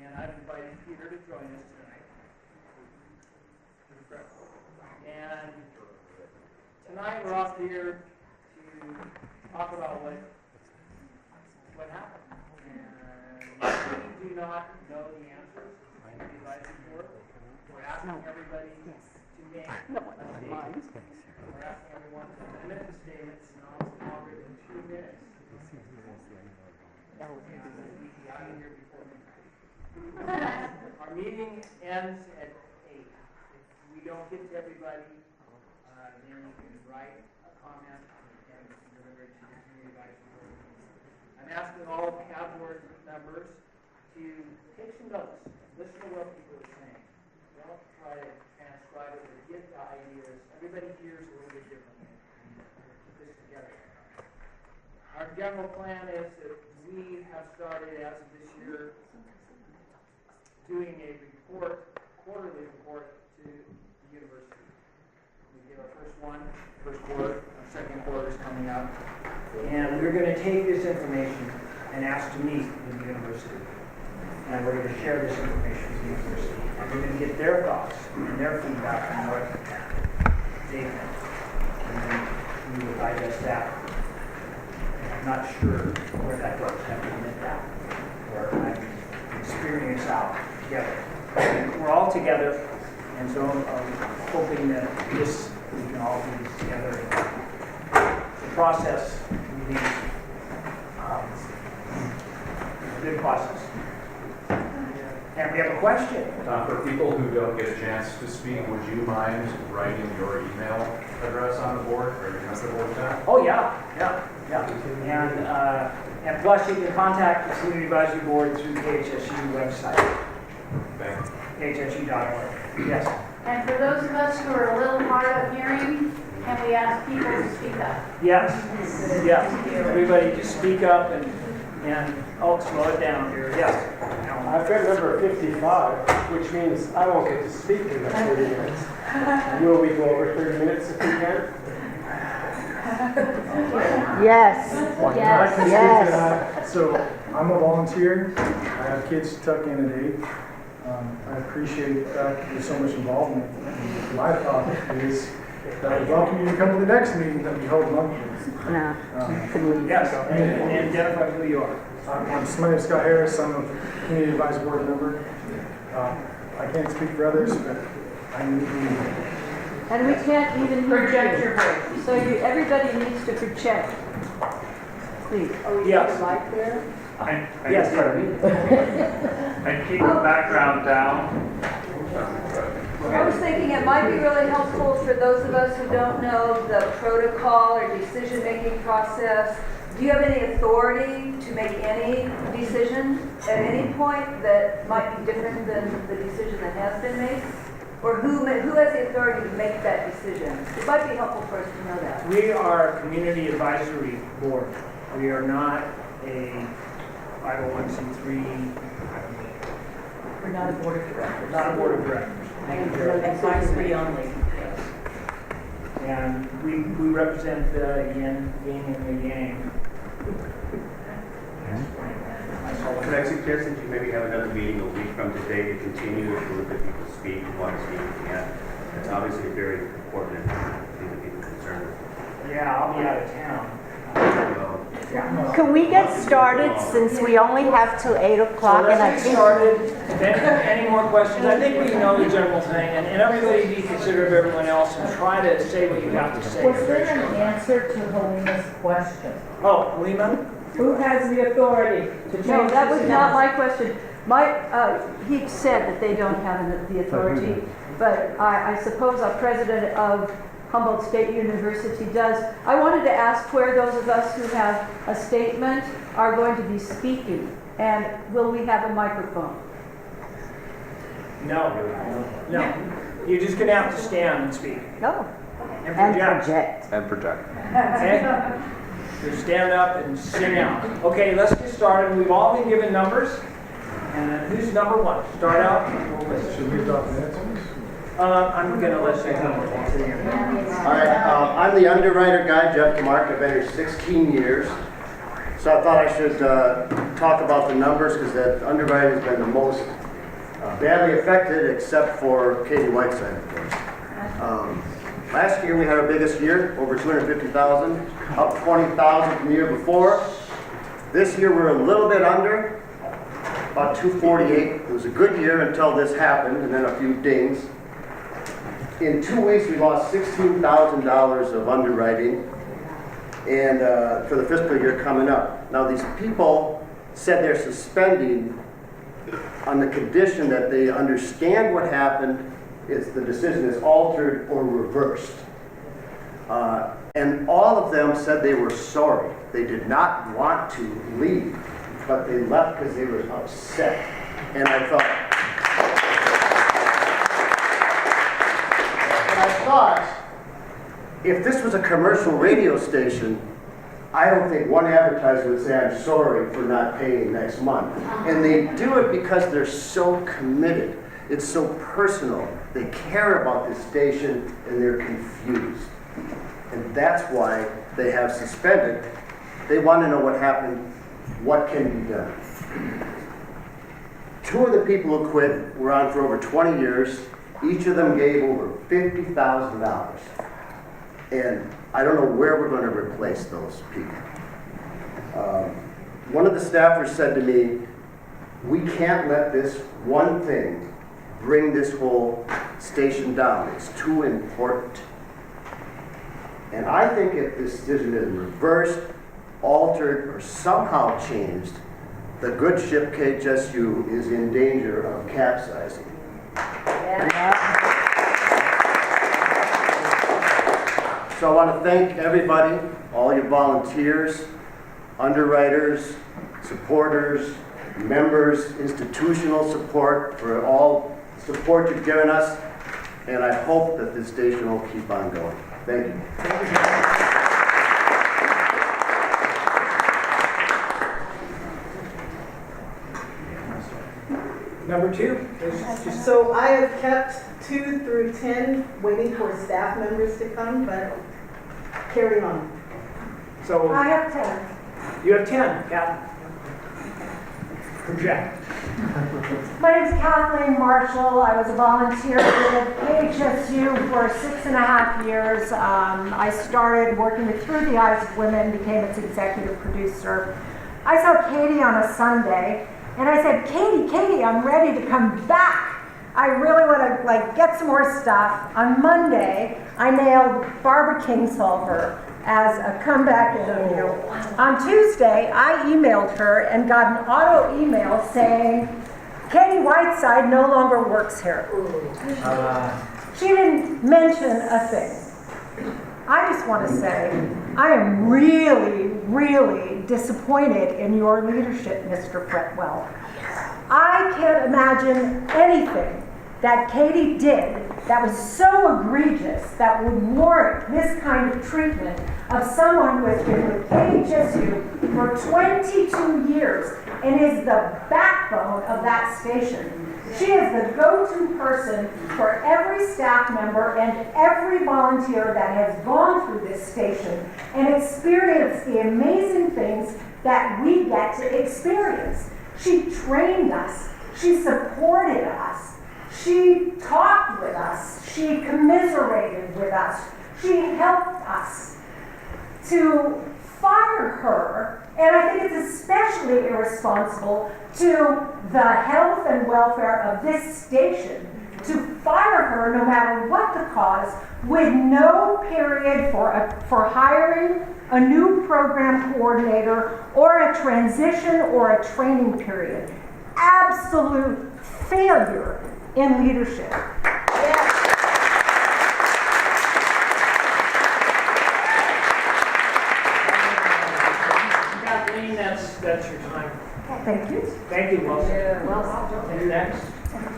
and I've invited Peter to join us tonight. And tonight we're off here to talk about what happened. And we do not know the answers to the advisory board. We're asking everybody to make a statement. We're asking everyone to limit the statements not longer than 2 minutes. And we'll be out of here before midnight. Our meeting ends at 8. If we don't get to everybody, then you can write a comment and deliver it to the community advisory board. I'm asking all CAB board members to take some notes, listen to what people are saying. Don't try to transcribe it, but get the ideas. Everybody hears a little bit differently. Put this together. Our general plan is that we have started, as of this year, doing a report, quarterly report to the university. We did our first quarter, our second quarter is coming up. And we're going to take this information and ask to meet with the university. And we're going to share this information with the university. And we're going to get their thoughts and their feedback on what they think. And then we will digest that. I'm not sure where that goes. I have to admit that. Where I'm experiencing this out together. And we're all together, and so I'm hoping that we can all do this together. The process will be a good process. And we have a question. For people who don't get a chance to speak, would you mind writing your email address on the board? Are you comfortable with that? Oh, yeah. And plus you can contact the Community Advisory Board through KHSU website. Thanks. KHSU.org. Yes. And for those of us who are a little hard of hearing, can we ask people to speak up? Yes. Everybody just speak up and slow it down here. Yes. I've got number 55, which means I won't get to speak in the 30 minutes. Will we go over 30 minutes if we can? Yes. I can speak to that. So I'm a volunteer. I have kids tucked in at 8. I appreciate that there's so much involvement. And my thought is that I'd welcome you to come to the next meeting that we hold monthly. No. Yes. And identify who you are. My name is Scott Harris. I'm a community advisory board member. I can't speak for others, but I need to be. And we can't even Project your voice. So everybody needs to project. Please. Yes. Right there? Yes. And keep the background down. I was thinking it might be really helpful for those of us who don't know the protocol or decision-making process. Do you have any authority to make any decision at any point that might be different than the decision that has been made? Or who has the authority to make that decision? It might be helpful for us to know that. We are a community advisory board. We are not a 501c3. We're not a board of directors. Not a board of directors. Advisory only. Yes. And we represent the yin and the yang. Could I suggest that you maybe have another meeting a week from today to continue to look at people speak, who want to speak, who can't? It's obviously a very important thing that people are concerned with. Yeah, I'll be out of town. Can we get started since we only have till 8 o'clock? So let's get started. Any more questions? I think we know the general thing, and everybody be considerate of everyone else and try to say what you have to say. Was there an answer to Helena's question? Oh, Halima? Who has the authority to change? No, that was this not my announcement? question. He said that they don't have the authority, but I suppose our president of Humboldt State University does. I wanted to ask where those of us who have a statement are going to be speaking, and will we have a microphone? No. You're just going to have to stand and speak. No. And And project. Okay? So stand up and sing out. Okay, let's get started. We've all been given numbers. And who's number 1? Start out. Should we adopt minutes? I'm going to let you come. All right, I'm the underwriter guy, Jeff DeMark. I've been here 16 years. So I thought I should talk about the numbers because that underwriting has been the most badly affected, except for Katie Whiteside, of course. Last year we had our biggest year, over 250,000, up 20,000 from the year before. This year we're a little bit under, about 248. It was a good year until this happened, and then a few dings. In 2 weeks we lost $16,000 of underwriting, and for the fiscal year coming up. Now these people said they're suspending on the condition that they understand what happened, is the decision is altered or reversed. And all of them said they were sorry. They did not want to leave, but they left because they were upset. And I thought, if this was a commercial radio station, I don't think one advertiser would say, I'm sorry for not paying next month. And they do it because they're so committed. It's so personal. They care about this station and they're confused. And that's why they have suspended. They want to know what happened, what can be done. 2 of the people who quit were on for over 20 years. Each of them gave over $50,000. And I don't know where we're going to replace those people. One of the staffers said to me, we can't let this one thing bring this whole station down. It's too important. And I think if this decision is reversed, altered, or somehow changed, the good ship KHSU is in danger of capsizing. So I want to thank everybody, all your volunteers, underwriters, supporters, members, institutional support, for all the support you've given us, and I hope that this station will keep on going. Thank you. Number 2. So I have kept 2 through 10, waiting for staff members to come, but carry on. So I have 10. you have 10, Cal. Project. My name is Kathleen Marshall. I was a volunteer with KHSU for 6.5 years. I started working with Through the Eyes of Women, became its executive producer. I saw Katie on a Sunday, and I said, Katie, I'm ready to come back. I really want to get some more stuff. On Monday, I nailed Barbara Kingsolver as a comeback interview. On Tuesday, I emailed her and got an auto email saying, Katie Whiteside no longer works here. She didn't mention a thing. I just want to say, I am really, really disappointed in your leadership, Mr. Fretwell. I can't imagine anything that Katie did that was so egregious that would warrant this kind of treatment of someone who has been with KHSU for 22 years and is the backbone of that station. She is the go-to person for every staff member and every volunteer that has gone through this station and experienced the amazing things that we get to experience. She trained us. She supported us. She talked with us. She commiserated with us. She helped us. To fire her, and I think it's especially irresponsible to the health and welfare of this station, to fire her no matter what the cause, with no period for hiring a new program coordinator or a transition or a training period. Absolute failure in leadership. Kathleen, that's your time. Thank you. Thank you, Wilson. And you're next.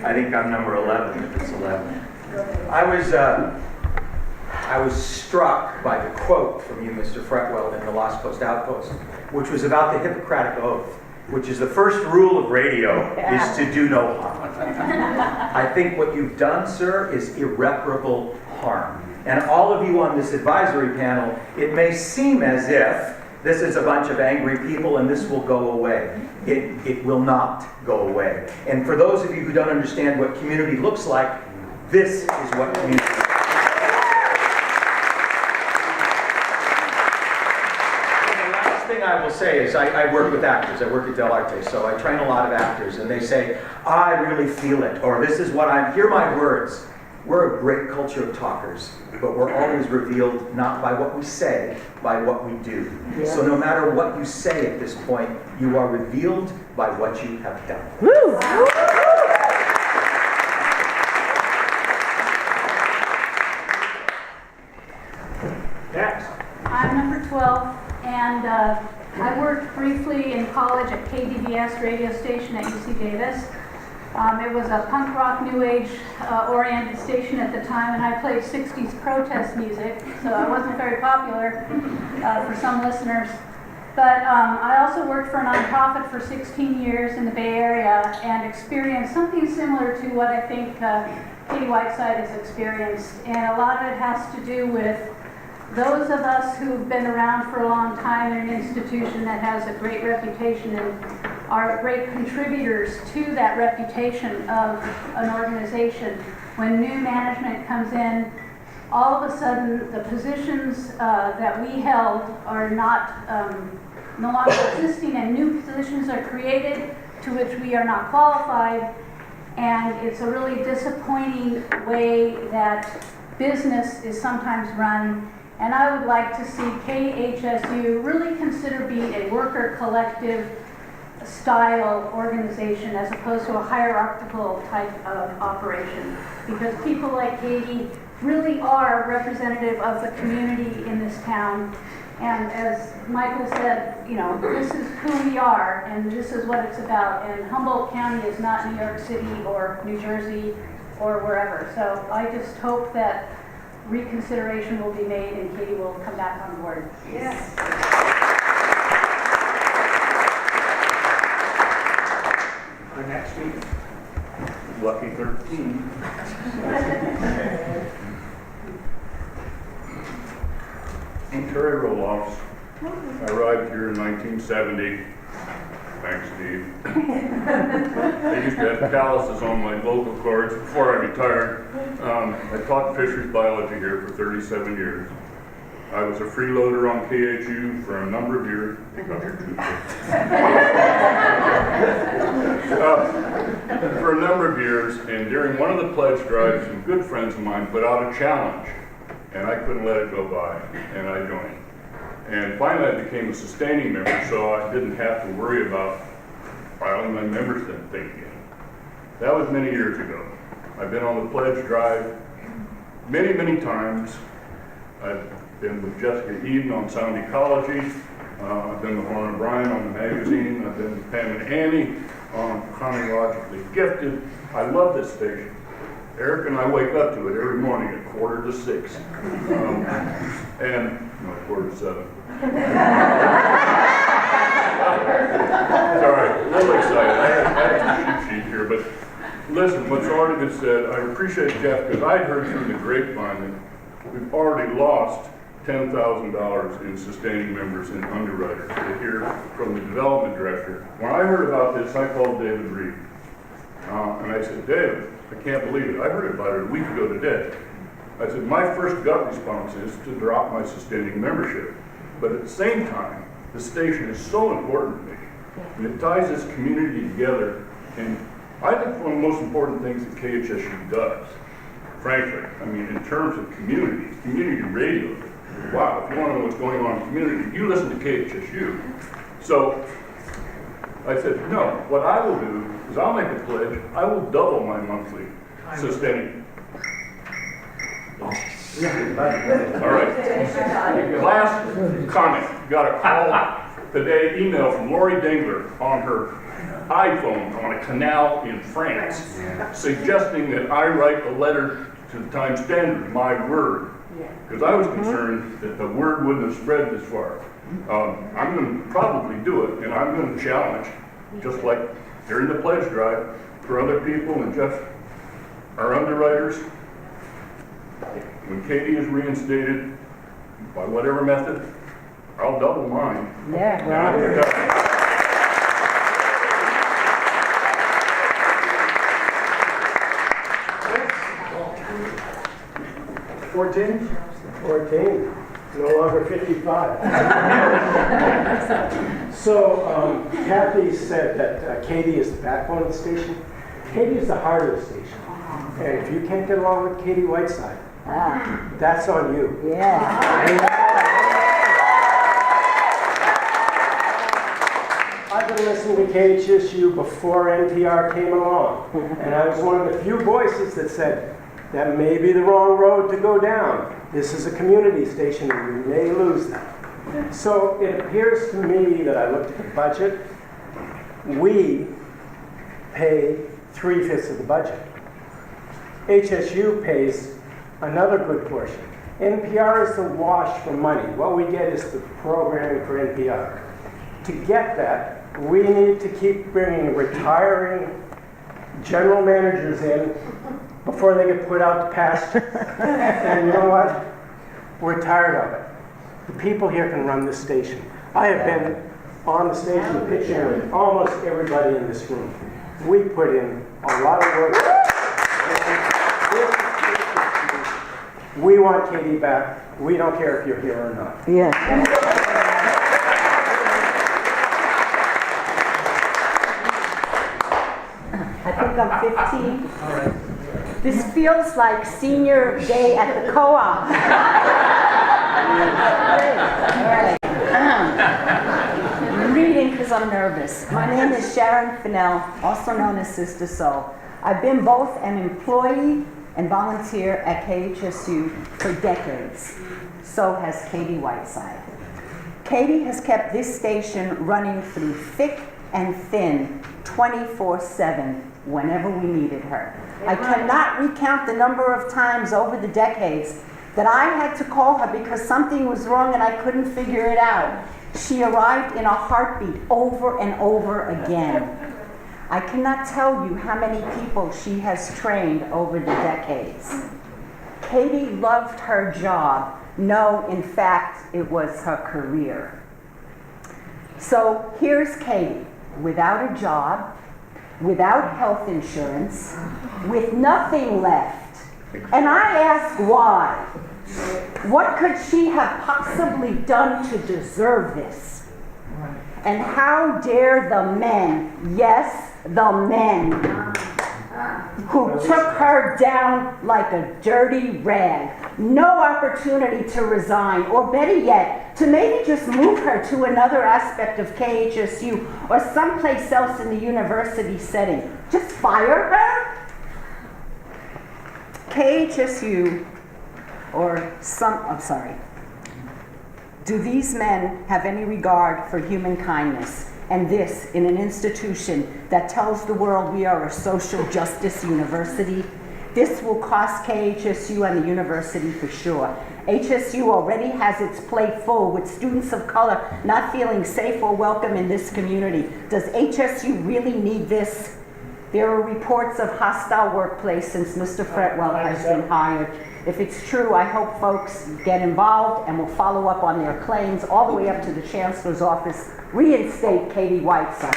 I think I'm number 11, if it's 11. I was struck by the quote from you, Mr. Fretwell, in the Lost Coast Outpost, which was about the Hippocratic Oath, which is the first rule of radio, is to do no harm. I think what you've done, sir, is irreparable harm. And all of you on this advisory panel, it may seem as if this is a bunch of angry people and this will go away. It will not go away. And for those of you who don't understand what community looks like, this is what community looks like. I will say is I work with actors. I work at Del Arte, so I train a lot of actors, and they say, I really feel it, or this is what hear my words. We're a great culture of talkers, but we're always revealed not by what we say, by what we do. Yeah. So no matter what you say at this point, you are revealed by what you have done. Woo! Next. I'm number 12, and I worked briefly in college at KDVS radio station at UC Davis. It was a punk rock, new age oriented station at the time, and I played 60s protest music, so I wasn't very popular for some listeners. But I also worked for a nonprofit for 16 years in the Bay Area and experienced something similar to what I think Katie Whiteside has experienced. And a lot of it has to do with those of us who've been around for a long time in an institution that has a great reputation and are great contributors to that reputation of an organization. When new management comes in, all of a sudden the positions that we held are no longer existing, and new positions are created to which we are not qualified. And it's a really disappointing way that business is sometimes run. And I would like to see KHSU really consider being a worker collective style organization as opposed to a hierarchical type of operation. Because people like Katie really are representative of the community in this town. And as Michael said, you know, this is who we are and this is what it's about. And Humboldt County is not New York City or New Jersey or wherever. So I just hope that reconsideration will be made and Katie will come back on board. Yes. Our next speaker, lucky 13. I'm Terry Roloffs. I arrived here in 1970. Thanks, Steve. I used to have calluses on my local cards before I retired. I taught fisheries biology here for 37 years. I was a freeloader on KHU for a number of years. For a number of years, and during one of the pledge drives, some good friends of mine put out a challenge, and I couldn't let it go by, and I joined. And finally I became a sustaining member, so I didn't have to worry about filing my membership thing again. That was many years ago. I've been on the pledge drive many, many times. I've been with Jessica Eden on sound ecology. I've been with Lauren O'Brien on the magazine. I've been with Pam and Annie on chronologically gifted. I love this station. Eric and I wake up to it every morning at 5:45. And no, 6:45. Sorry, a little excited. I have a cheat sheet here, but listen, what's already been said, I appreciate Jeff, because I heard through the grapevine that we've already lost $10,000 in sustaining members and underwriters. To hear from the development director. When I heard about this, I called David Reed. And I said, David, I can't believe it. I heard about it a week ago today. I said, my first gut response is to drop my sustaining membership. But at the same time, the station is so important to me. And it ties this community together. And I think one of the most important things that KHSU does, frankly, I mean, in terms of community radio, wow, if you want to know what's going on in the community, you listen to KHSU. So I said, no, what I will do is I'll make a pledge, I will double my monthly sustaining. All right. Last comment. Got a call today, email from Lori Dingler on her iPhone on a canal in France, suggesting that I write a letter to the Times Standard, my word, because I was concerned that the word wouldn't have spread this far. I'm going to probably do it, and I'm going to challenge, just like during the pledge drive, for other people and just our underwriters. When Katie is reinstated, by whatever method, I'll double mine. Yeah, And I think that- 14? 14, no longer 55. So Kathy said that Katie is the backbone of the station. Katie is the heart of the station. And if you can't get along with Katie Whiteside, that's on you. I've been listening to KHSU before NPR came along, and I was one of the few voices that said, that may be the wrong road to go down. This is a community station and we may lose that. So it appears to me that I looked at the budget. We pay 3/5 of the budget. HSU pays another good portion. NPR is the wash for money. What we get is the programming for NPR. To get that, we need to keep bringing retiring general managers in before they get put out to pasture. And you know what? We're tired of it. The people here can run this station. I have been on the station pitching with almost everybody in this room. We put in a lot of work. We want Katie back. We don't care if you're here or not. I think I'm 15. This feels like senior day at the co-op. I'm reading because I'm nervous. My name is Sharon Fennell, also known as Sister Soul. I've been both an employee and volunteer at KHSU for decades. So has Katie Whiteside. Katie has kept this station running through thick and thin 24/7 whenever we needed her. I cannot recount the number of times over the decades that I had to call her because something was wrong and I couldn't figure it out. She arrived in a heartbeat over and over again. I cannot tell you how many people she has trained over the decades. Katie loved her job. No, in fact, it was her career. So here's Katie, without a job, without health insurance, with nothing left. And I ask why? What could she have possibly done to deserve this? And how dare the men, yes, the men, who took her down like a dirty rag, no opportunity to resign, or better yet, to maybe just move her to another aspect of KHSU or someplace else in the university setting. Just fire her? KHSU, do these men have any regard for human kindness? And this in an institution that tells the world we are a social justice university? This will cost KHSU and the university for sure. HSU already has its plate full with students of color not feeling safe or welcome in this community. Does HSU really need this? There are reports of hostile workplace since Mr. Fretwell has been hired. If it's true, I hope folks get involved and will follow up on their claims all the way up to the Chancellor's office. Reinstate Katie Whiteside.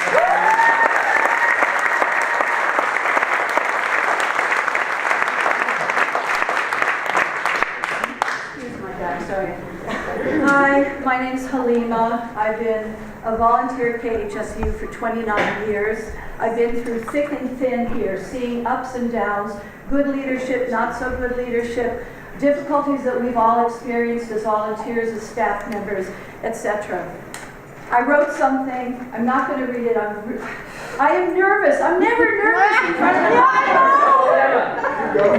Hi, my name's Halima. I've been a volunteer at KHSU for 29 years. I've been through thick and thin here, seeing ups and downs, good leadership, not so good leadership, difficulties that we've all experienced as volunteers, as staff members, etc. I wrote something. I'm not going to read it. I am nervous. I'm never nervous in front of you.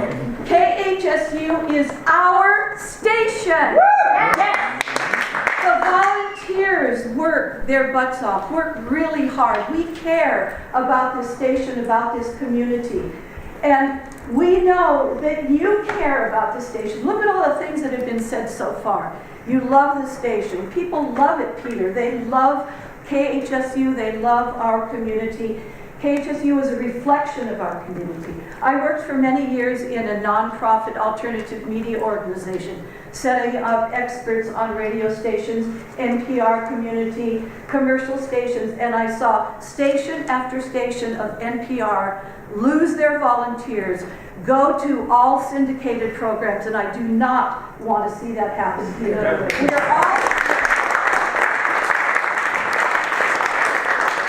KHSU is our station. Yes. The volunteers work their butts off, work really hard. We care about this station, about this community. And we know that you care about the station. Look at all the things that have been said so far. You love the station. People love it, Peter. They love KHSU. They love our community. KHSU is a reflection of our community. I worked for many years in a nonprofit alternative media organization setting up experts on radio stations, NPR community, commercial stations, and I saw station after station of NPR lose their volunteers, go to all syndicated programs, and I do not want to see that happen here.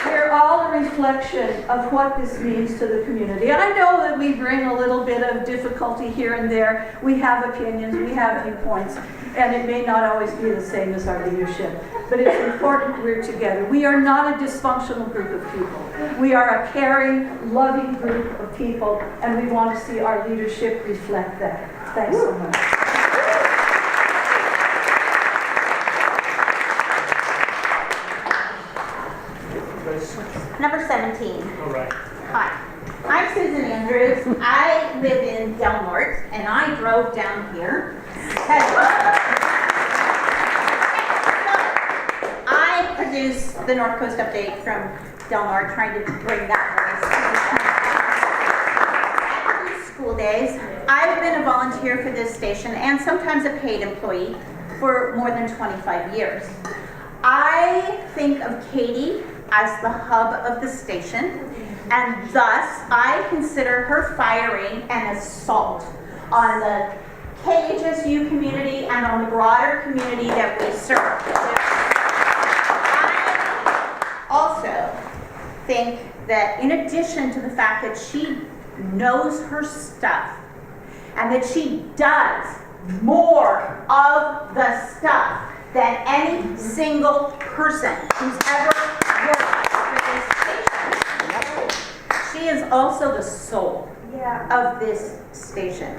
We're all a reflection of what this means to the community. I know that we bring a little bit of difficulty here and there. We have opinions, we have viewpoints, and it may not always be the same as our leadership. But it's important we're together. We are not a dysfunctional group of people. We are a caring, loving group of people, and we want to see our leadership reflect that. Thanks so much. Number 17. All right. Hi, I'm Susan Andrews. I live in Del Norte, and I drove down here. I produce the North Coast Update from Del Norte, trying to bring that voice. Back in school days, I've been a volunteer for this station and sometimes a paid employee for more than 25 years. I think of Katie as the hub of the station, and thus I consider her firing an assault on the KHSU community and on the broader community that we serve. I also think that in addition to the fact that she knows her stuff and that she does more of the stuff than any single person who's ever worked for this station. She is also the soul of this station.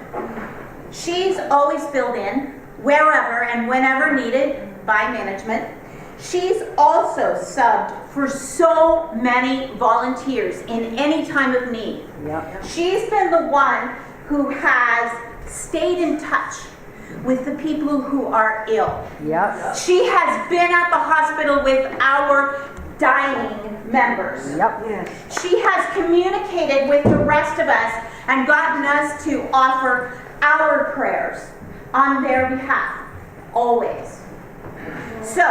She's always filled in wherever and whenever needed by management. She's also subbed for so many volunteers in any time of need. She's been the one who has stayed in touch with the people who are ill. She has been at the hospital with our dying members. She has communicated with the rest of us and gotten us to offer our prayers on their behalf, always. So,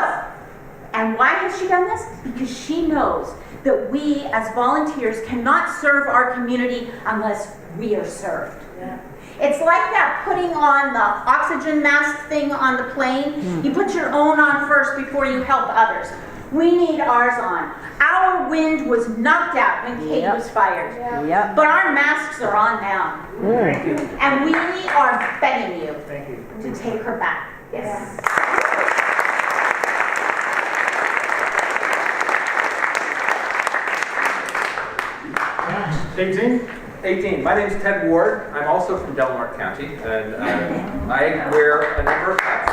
and why has she done this? Because she knows that we as volunteers cannot serve our community unless we are served. It's like that putting on the oxygen mask thing on the plane. You put your own on first before you help others. We need ours on. Our wind was knocked out when Katie was fired. But our masks are on now. Thank you. And we are begging you Thank you. to take her back. Yes. 18. My name's Ted Ward. I'm also from Del Norte County, and I wear a number of hats.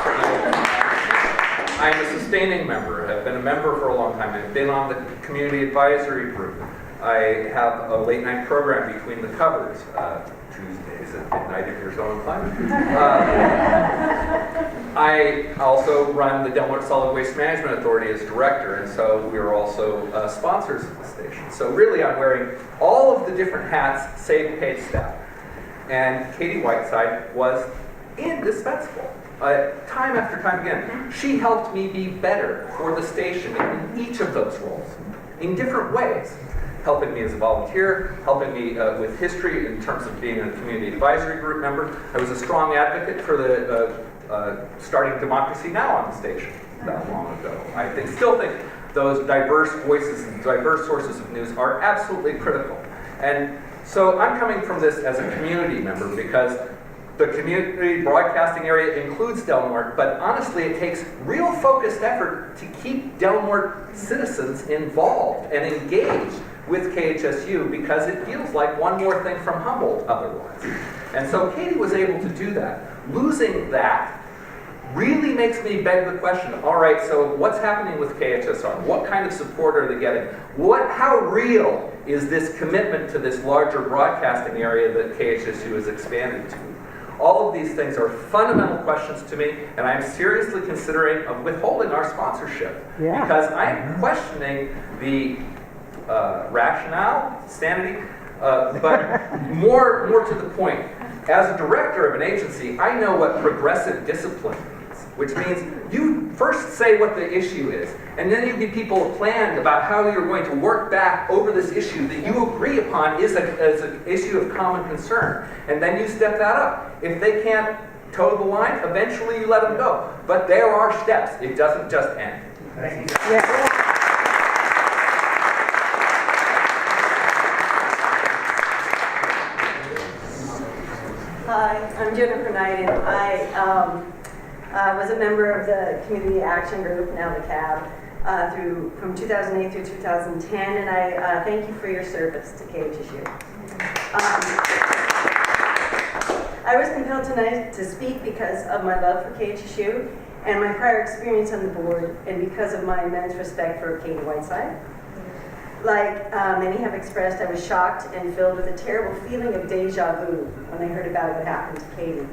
I'm a sustaining member. I've been a member for a long time. I've been on the community advisory group. I have a late night program between the covers, Tuesdays at midnight if you're so inclined. I also run the Del Norte Solid Waste Management Authority as director, and so we are also sponsors of the station. So really I'm wearing all of the different hats, save paid staff. And Katie Whiteside was indispensable. Time after time again, she helped me be better for the station in each of those roles, in different ways. Helping me as a volunteer, helping me with history in terms of being a community advisory group member. I was a strong advocate for the starting Democracy Now! On the station that long ago. I still think those diverse voices and diverse sources of news are absolutely critical. And so I'm coming from this as a community member because the community broadcasting area includes Del Norte, but honestly it takes real focused effort to keep Del Norte citizens involved and engaged with KHSU because it feels like one more thing from Humboldt otherwise. And so Katie was able to do that. Losing that really makes me beg the question, all right, so what's happening with KHSR? What kind of support are they getting? How real is this commitment to this larger broadcasting area that KHSU has expanded to? All of these things are fundamental questions to me, and I'm seriously considering withholding our sponsorship because I'm questioning the rationale, sanity, but more to the point. as a director of an agency, I know what progressive discipline means, which means you first say what the issue is, and then you give people a plan about how you're going to work back over this issue that you agree upon is an issue of common concern. And then you step that up. If they can't toe the line, eventually you let them go. But there are steps. It doesn't just end. Thank you. Yeah. Hi, I'm Jennifer Knight, and I was a member of the Community Action Group, now the CAB, from 2008 through 2010, and I thank you for your service to KHSU. I was compelled tonight to speak because of my love for KHSU and my prior experience on the board, and because of my immense respect for Katie Whiteside. Like many have expressed, I was shocked and filled with a terrible feeling of deja vu when I heard about what happened to Katie.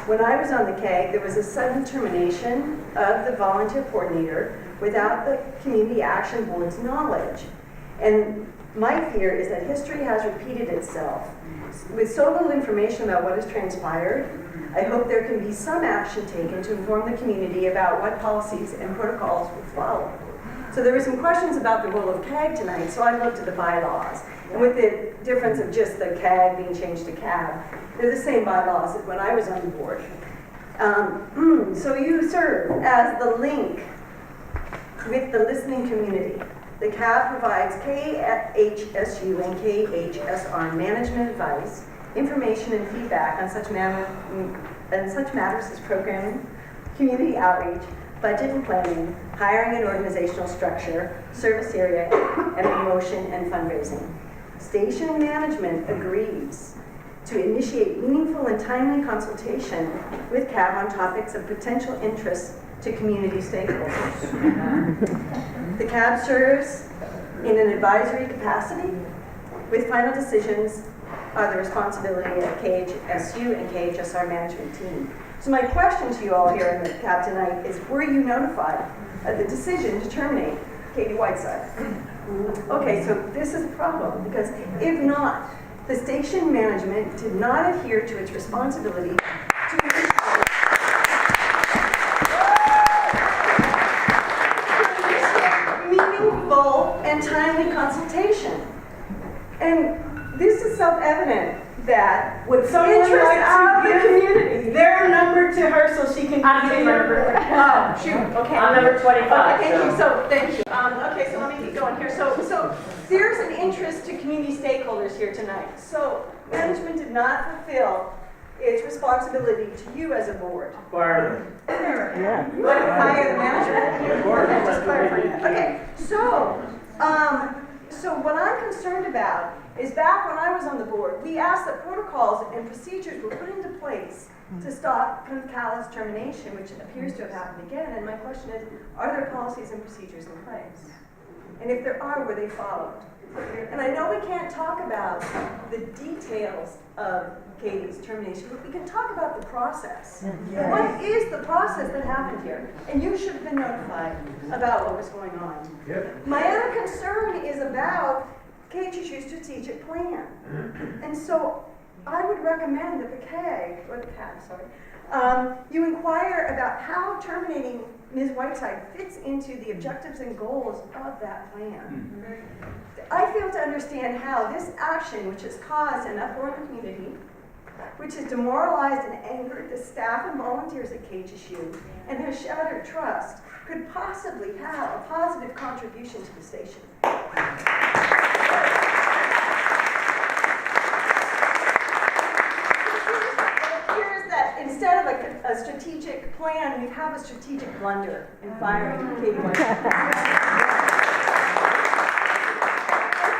When I was on the CAG, there was a sudden termination of the volunteer coordinator without the Community Action Board's knowledge. And my fear is that history has repeated itself. With so little information about what has transpired, I hope there can be some action taken to inform the community about what policies and protocols will follow. So there were some questions about the role of CAG tonight, so I looked at the bylaws. And with the difference of just the CAG being changed to CAB, they're the same bylaws as when I was on the board. So you serve as the link with the listening community. The CAB provides KHSU and KHSR management advice, information and feedback on such matters as programming, community outreach, budget and planning, hiring and organizational structure, service area, and promotion and fundraising. Station management agrees to initiate meaningful and timely consultation with CAB on topics of potential interest to community stakeholders. The CAB serves in an advisory capacity, with final decisions are the responsibility of KHSU and KHSR management team. So my question to you all here in the CAB tonight is, were you notified of the decision to terminate Katie Whiteside? Okay, so this is a problem, because if not, the station management did not adhere to its responsibility to initiate meaningful and timely consultation. And this is self-evident that would someone interest like out to of the community. give their number to her so she can continue? Oh, shoot, okay. I'm number 25. Okay, thank you. Okay, so let me keep going here. So there's an interest to community stakeholders here tonight. So management did not fulfill its responsibility to you as a board. Fire them. Yeah. You want to fire the management? Just clarifying that. Okay, so what I'm concerned about is back when I was on the board, we asked that protocols and procedures were put into place to stop kind of callous termination, which appears to have happened again. And my question is, are there policies and procedures in place? And if there are, were they followed? And I know we can't talk about the details of Katie's termination, but we can talk about the process. Yes. What is the process that happened here? And you should have been notified about what was going on. Yep. My other concern is about KHSU's strategic plan. And so I would recommend that the CAG, or the CAB, sorry, you inquire about how terminating Ms. Whiteside fits into the objectives and goals of that plan. I fail to understand how this action, which has caused an uproar in the community, which has demoralized and angered the staff and volunteers at KHSU, and has shattered trust, could possibly have a positive contribution to the station. Instead of a strategic plan, we have a strategic blunder in firing Katie Whiteside.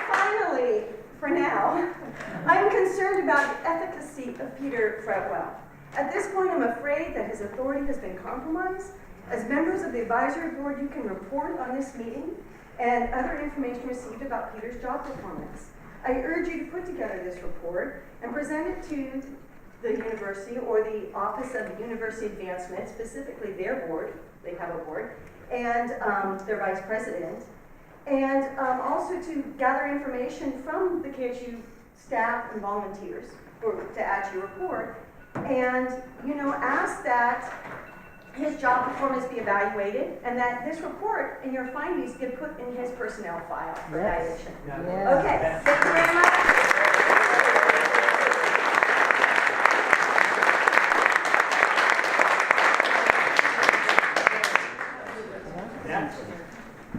Finally, for now, I'm concerned about the efficacy of Peter Fretwell. At this point, I'm afraid that his authority has been compromised. As members of the advisory board, you can report on this meeting and other information received about Peter's job performance. I urge you to put together this report and present it to the university or the Office of University Advancement, specifically their board, they have a board, and their vice president, and also to gather information from the KHSU staff and volunteers to add to your report. And, you know, ask that his job performance be evaluated and that this report and your findings get put in his personnel file for evaluation. Okay, thank you very much.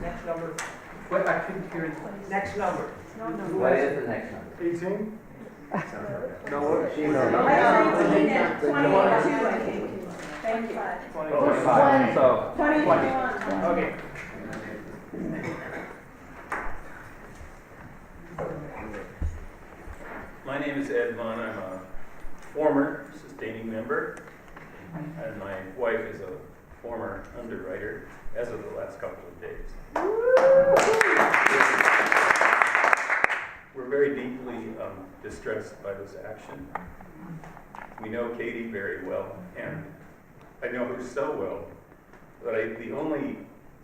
Next number. What, I couldn't hear it. Next number. What is the next number? 18? No, she knows. Thank you. 25. So, 21. Okay. My name is Ed Vaughn. I'm a former sustaining member, and my wife is a former underwriter as of the last couple of days. We're very deeply distressed by this action. We know Katie very well, and I know her so well that the only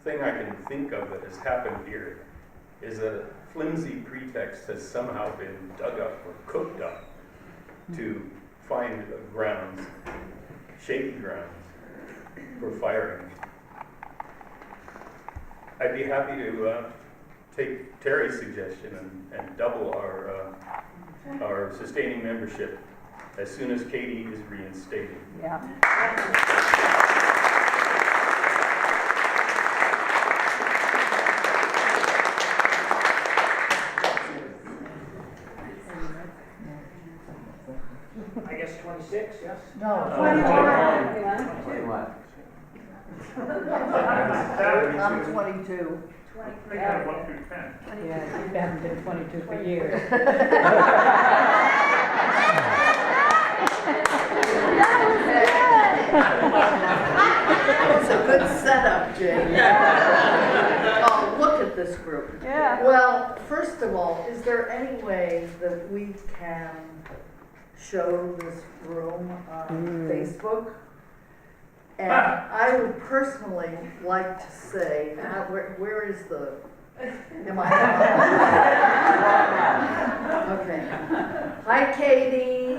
thing I can think of that has happened here is that a flimsy pretext has somehow been dug up or cooked up to find grounds, shaky grounds, for firing. I'd be happy to take Terry's suggestion and double our sustaining membership as soon as Katie is reinstated. Yeah. I guess 26, yes? No. 21. I'm 22. I got 1 through 10. Yeah, you haven't been 22 for years. That was a good setup, Jay. Oh, look at this group. Yeah. Well, first of all, is there any way that we can show this room on Facebook? And I would personally like to say, where is the, am I? Okay. Hi, Katie.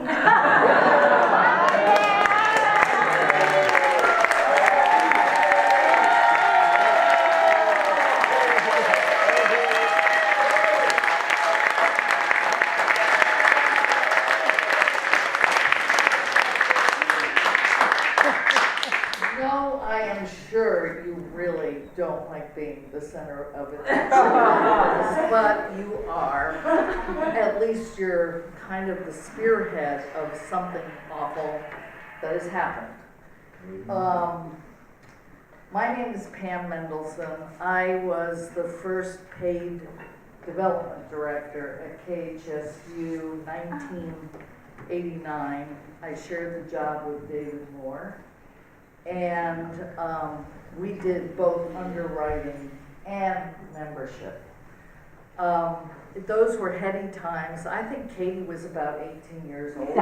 No, I am sure you really don't like being the center of it, but you are. At least you're kind of the spearhead of something awful that has happened. My name is Pam Mendelson. I was the first paid development director at KHSU 1989. I shared the job with David Moore. And we did both underwriting and membership. Those were heady times. I think Katie was about 18 years old.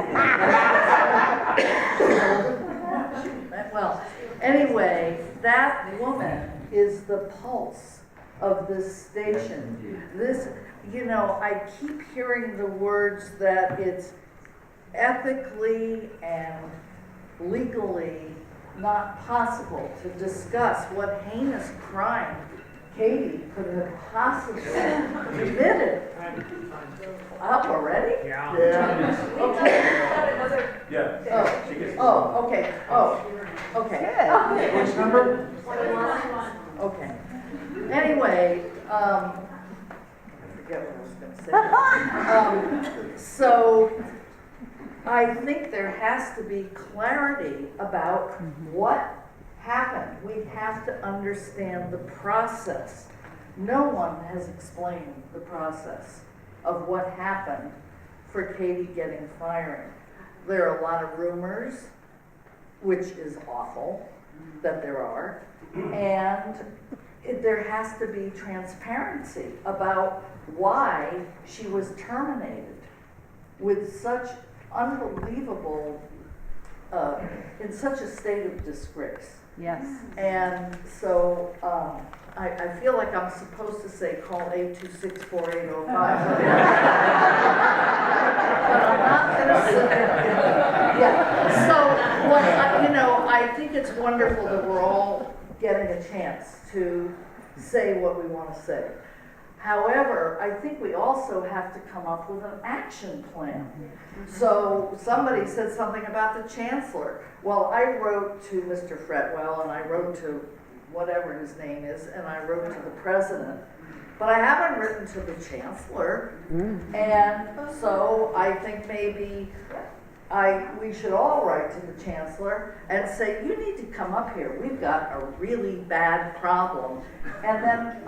Well, anyway, that woman is the pulse of this station. This, you know, I keep hearing the words that it's ethically and legally not possible to discuss what heinous crime Katie could have possibly committed. Up already? Yeah. Okay. Yeah. Oh, okay. Oh, okay. Which number? Okay. Anyway, I forget what I was going to say. So I think there has to be clarity about what happened. We have to understand the process. No one has explained the process of what happened for Katie getting fired. There are a lot of rumors, which is awful that there are, and there has to be transparency about why she was terminated with such unbelievable, in such a state of disgrace. Yes. And so, I feel like I'm supposed to say call 826-4805. But I'm not gonna say that. Yeah, so, I think it's wonderful that we're all getting a chance to say what we want to say. However, I think we also have to come up with an action plan. So somebody said something about the chancellor. Well, I wrote to Mr. Fretwell, and I wrote to whatever his name is, and I wrote to the president. But I haven't written to the chancellor. And so I think maybe we should all write to the chancellor and say, you need to come up here. We've got a really bad problem. And then,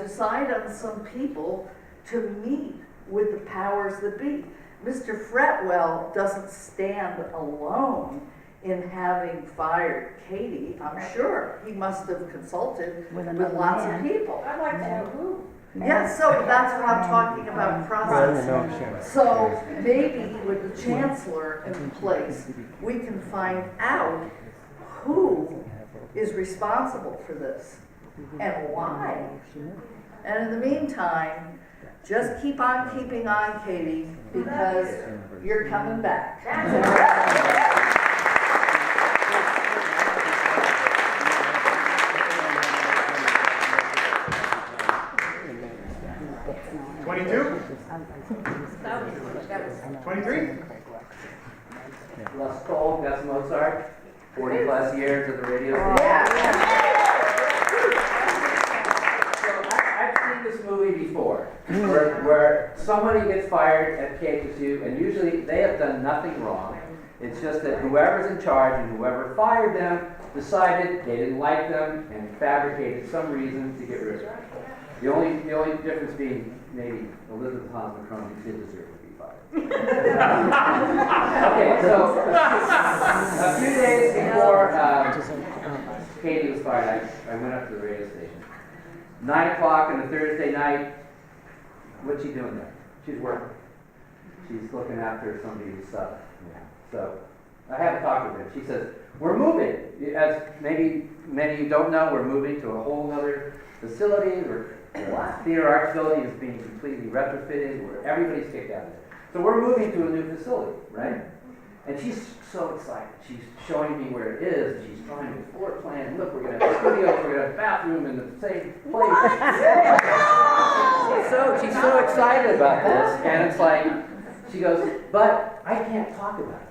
decide on some people to meet with the powers that be. Mr. Fretwell doesn't stand alone in having fired Katie. I'm sure he must have consulted with lots of people. I'd like to know who. Yeah, so that's what I'm talking about, process. So maybe with the chancellor in place, we can find out who is responsible for this and why. And in the meantime, just keep on keeping on, Katie, because you're coming back. 22? 23? Les Cole, Gus Mozart, 40 plus years at the radio station. So I've seen this movie before, where somebody gets fired at KHSU, and usually they have done nothing wrong. It's just that whoever's in charge and whoever fired them decided they didn't like them and fabricated some reason to get rid of them. The only difference being maybe Elizabeth Hans McCrone did deserve to be fired. Okay, so a few days before Katie was fired, I went up to the radio station. 9 o'clock on a Thursday night. What's she doing there? She's working. She's looking after somebody's stuff. So I had a talk with her. She says, we're moving. As maybe many of you don't know, we're moving to a whole other facility. The theater arts building is being completely retrofitted, where everybody's kicked out of it. So we're moving to a new facility, right? And she's so excited. She's showing me where it is. And she's drawing the floor plan. Look, we're going to have studios. We're going to have a bathroom in the same place. She's so excited about this. And it's like, she goes, but I can't talk about it.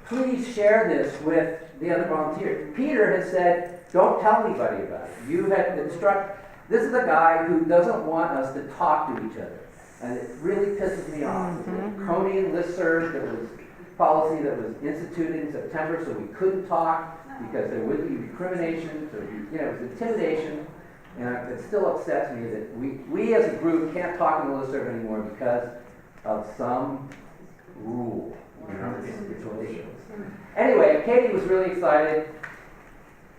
Please share this with the other volunteers. Peter has said, don't tell anybody about it. You have instructed. This is a guy who doesn't want us to talk to each other. And it really pisses me off. Cronian listserv, there was policy that was instituted in September, so we couldn't talk because there would be recrimination, so it was intimidation. And it still upsets me that we as a group can't talk in the listserv anymore because of some rule. It's ridiculous. Anyway, Katie was really excited.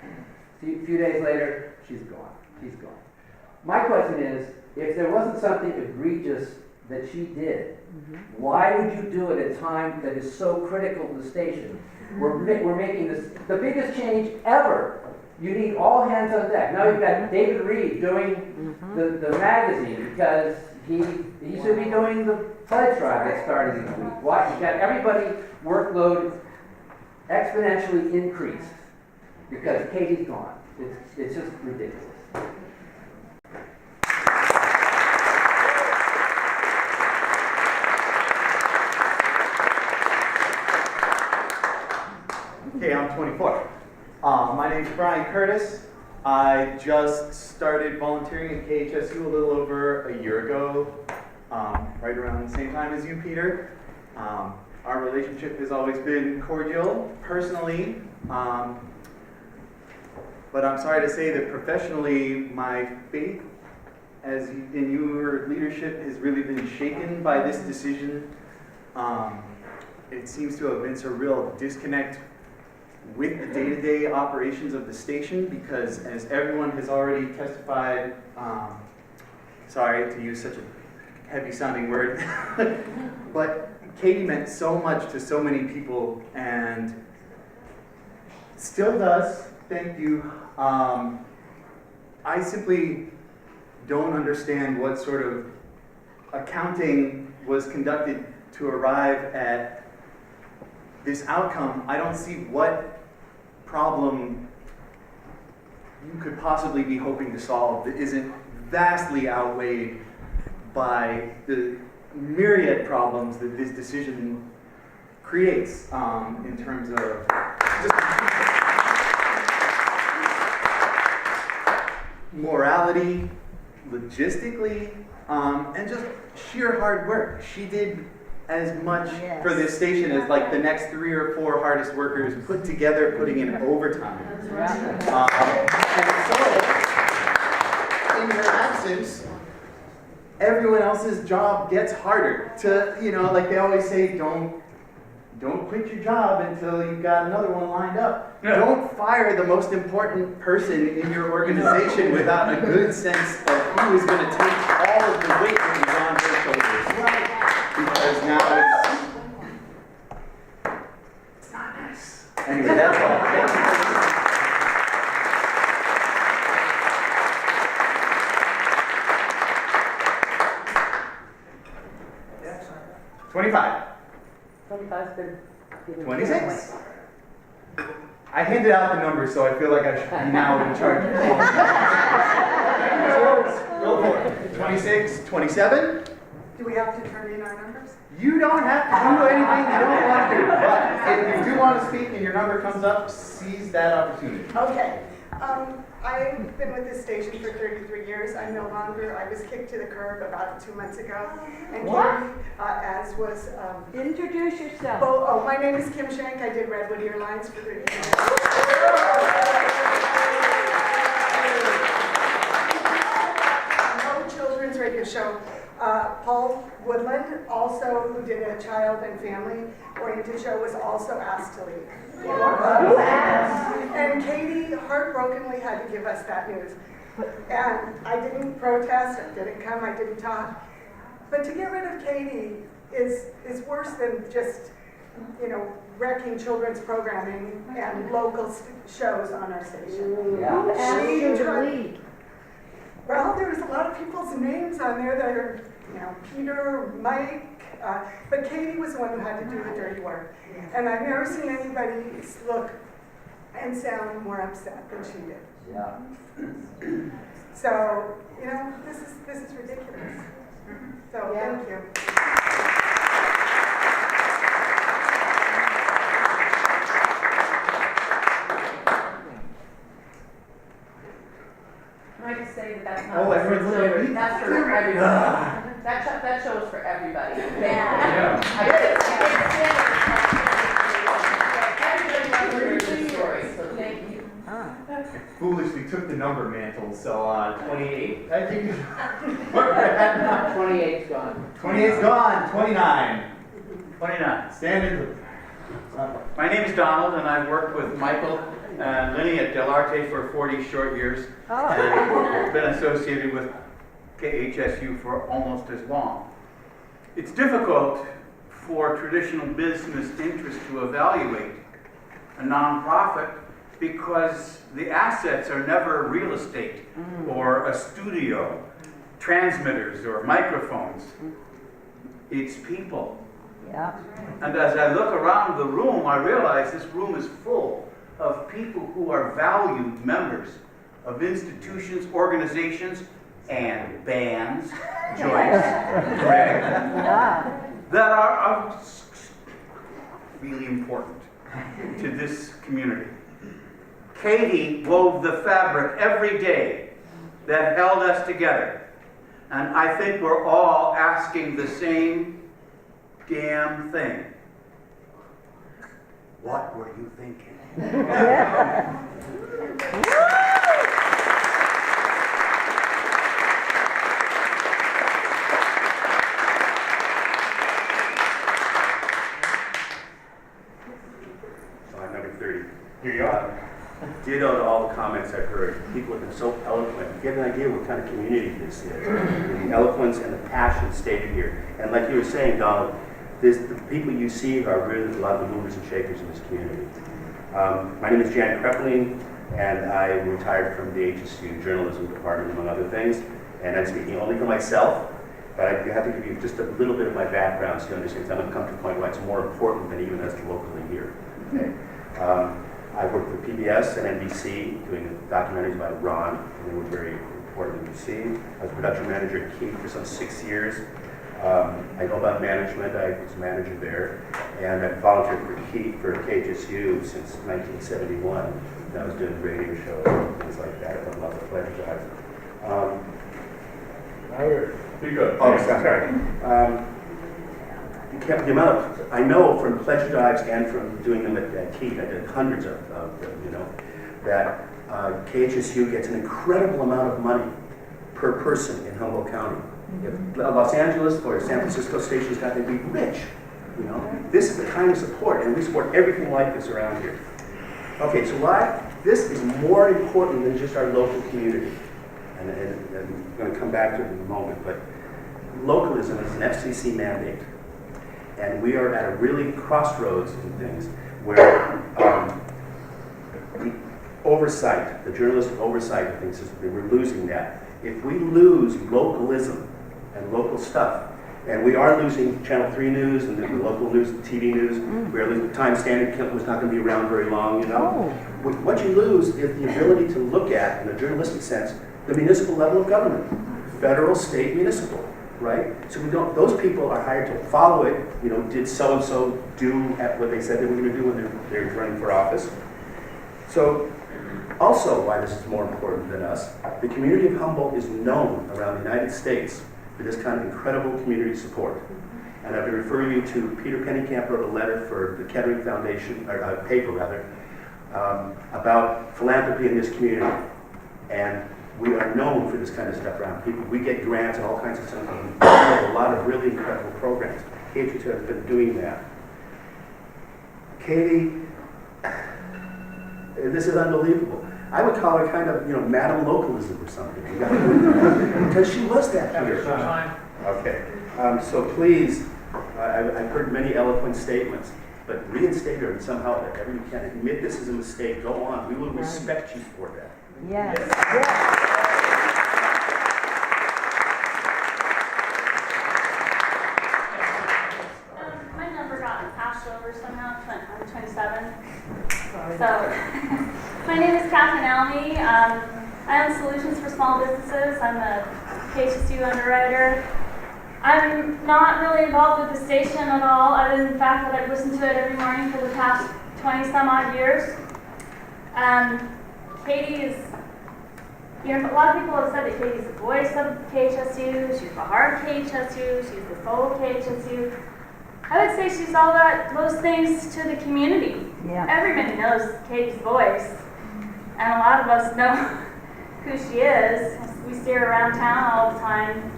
A few days later, she's gone. She's gone. My question is, if there wasn't something egregious that she did, why would you do it at a time that is so critical to the station? We're making this the biggest change ever. You need all hands on deck. Now you've got David Reed doing the magazine because he should be doing the pledge drive that started this week. Why? You've got everybody workload exponentially increased because Katie's gone. It's just ridiculous. Okay, I'm 24. My name's Brian Curtis. I just started volunteering at KHSU a little over a year ago, right around the same time as you, Peter. Our relationship has always been cordial, personally, but I'm sorry to say that professionally, my faith in your leadership has really been shaken by this decision. It seems to have been a real disconnect with the day-to-day operations of the station because, as everyone has already testified, sorry to use such a heavy-sounding word, but Katie meant so much to so many people, and Still does, thank you. I simply don't understand what sort of accounting was conducted to arrive at this outcome. I don't see what problem you could possibly be hoping to solve that isn't vastly outweighed by the myriad problems that this decision creates in terms of just morality, logistically, and just sheer hard work. She did as much for this station as like the next 3 or 4 hardest workers put together, putting in overtime. And so, in her absence, everyone else's job gets harder. To, you know, like they always say, don't quit your job until you've got another one lined up. Yeah. Don't fire the most important person in your organization without a good sense of who is going to take all of the weight that is on their shoulders. Because now it's not nice. Anyway, that's all. Thank you. 25. 25's been given. 26. I handed out the numbers, so I feel like I should be now in charge of the Go for it. 26, 27. Do we have to turn in our numbers? You don't have to do anything you don't want to, but if you do want to speak and your number comes up, seize that opportunity. Okay. I've been with this station for 33 years. I'm no longer, I was kicked to the curb about 2 months ago. And Carrie, as was... Introduce yourself. Oh, my name is Kim Shank. I did Redwood Airlines for 30 years. No children's radio show. Paul Woodland, also, who did a child and family-oriented show, was also asked to leave. And Katie heartbrokenly had to give us that news. And I didn't protest, I didn't come, I didn't talk. But to get rid of Katie is worse than just, you know, wrecking children's programming and local shows on our station. Yeah. Who asked you to leave? Well, there was a lot of people's names on there that are, you know, Peter, Mike, but Katie was the one who had to do the dirty work. And I've never seen anybody look and sound more upset than she did. Yeah. So, you know, this is ridiculous. So, thank you. Can I just say that that's not. Oh, everyone's looking at me? That's for everybody. That show's for everybody. Yeah. Everybody wants to hear this story, so thank you. Foolishly took the number mantle, so 28. I think 28's gone. 28's gone. 29. 29. Stand My name is Donald, and I've worked with Michael and Lenny at Del Arte for 40 short years. Oh. And been associated with KHSU for almost as long. It's difficult for traditional business interests to evaluate a nonprofit because the assets are never real estate or a studio, transmitters or microphones. It's people. Yeah. And as I look around the room, I realize this room is full of people who are valued members of institutions, organizations, and bands, Joyce, Greg, that are really important to this community. Katie wove the fabric every day that held us together. And I think we're all asking the same damn thing. What were you thinking? Slide number 30. Here you are. Ditto to all the comments I've heard. People have been so eloquent. Get an idea what kind of community this is. The eloquence and the passion stated here. And like you were saying, Donald, the people you see are really a lot of the movers and shakers in this community. My name is Jan Krepling, and I retired from the KHSU Journalism Department, among other things. And I'm speaking only for myself, but I have to give you just a little bit of my background so you understand. I'm going to come to a point why it's more important than even us locally here. Okay? I worked for PBS and NBC doing documentaries about Iran, and they were very important to NBC. I was production manager at Key for some 6 years. I know about management. I was manager there, and I volunteered for KHSU since 1971. And I was doing radio shows and things like that. I love the pleasure drives. Speak up. Oh, sorry. The amount of, I know from pleasure dives and from doing them at Key, I did hundreds of them, you know, that KHSU gets an incredible amount of money per person in Humboldt County. If Los Angeles or San Francisco stations got to be rich, you know. This is the kind of support, and we support everything like this around here. Okay, so why? This is more important than just our local community. And I'm going to come back to it in a moment, but localism is an FCC mandate. And we are at a really crossroads in things where the oversight, the journalistic oversight of things, we're losing that. If we lose localism and local stuff, and we are losing Channel 3 news and the local news, TV news, we're losing Time Standard was not going to be around very long, you know. What you lose is the ability to look at, in a journalistic sense, the municipal level of government, federal, state, municipal, right? So we don't, those people are hired to follow it, you know, did so-and-so do what they said they were going to do when they're running for office. So also why this is more important than us, the community of Humboldt is known around the United States for this kind of incredible community support. And I've been referring you to Peter Pennycamp wrote a letter for the Kettering Foundation, or a paper rather, about philanthropy in this community. And we are known for this kind of stuff around people. We get grants and all kinds of stuff. We have a lot of really incredible programs. KHSU has been doing that. Katie, this is unbelievable. I would call her kind of, you know, Madam Localism or something. Because she was that here. Okay. So please, I've heard many eloquent statements, but reinstate her somehow whenever you can. Admit this is a mistake. Go on. We will respect you for that. Yes. My number got passed over somehow. I'm 27. So, my name is Catherine Almy. I own Solutions for Small Businesses. I'm a KHSU underwriter. I'm not really involved with the station at all, other than the fact that I've listened to it every morning for the past 20 some odd years. Katie is, you know, a lot of people have said that Katie's the voice of KHSU, she's the heart of KHSU, she's the soul of KHSU. I would say she's all those things to the community. Yeah. Everybody knows Katie's voice, and a lot of us know who she is. We see her around town all the time.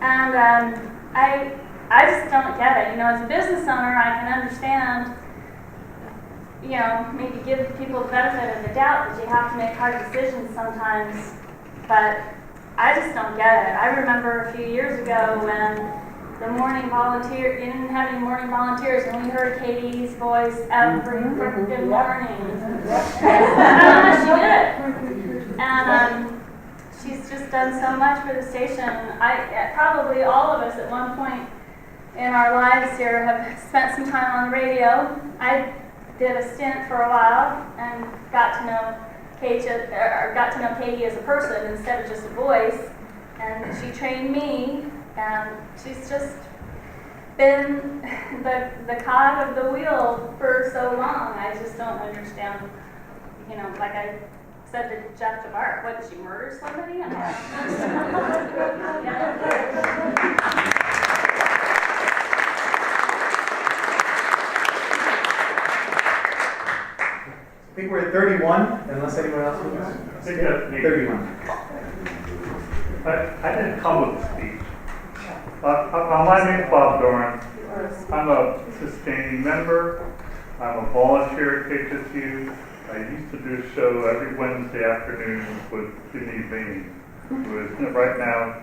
And I just don't get it. You know, as a business owner, I can understand, you know, maybe give people the benefit of the doubt that you have to make hard decisions sometimes, but I just don't get it. I remember a few years ago when the morning volunteer, you didn't have any morning volunteers, and we heard Katie's voice every freaking morning. I don't know how she did it. And she's just done so much for the station. Probably all of us at one point in our lives here have spent some time on the radio. I did a stint for a while and got to know Katie as a person instead of just a voice. And she trained me, and she's just been the cog of the wheel for so long. I just don't understand, you know, like I said to Jeff DeBart, what, did she murder somebody? I think we're at 31, unless anyone else wants. 31. I didn't come with a speech. My name is Bob Doran. I'm a sustaining member. I'm a volunteer at KHSU. I used to do a show every Wednesday afternoon with Jimmy Bain, who is right now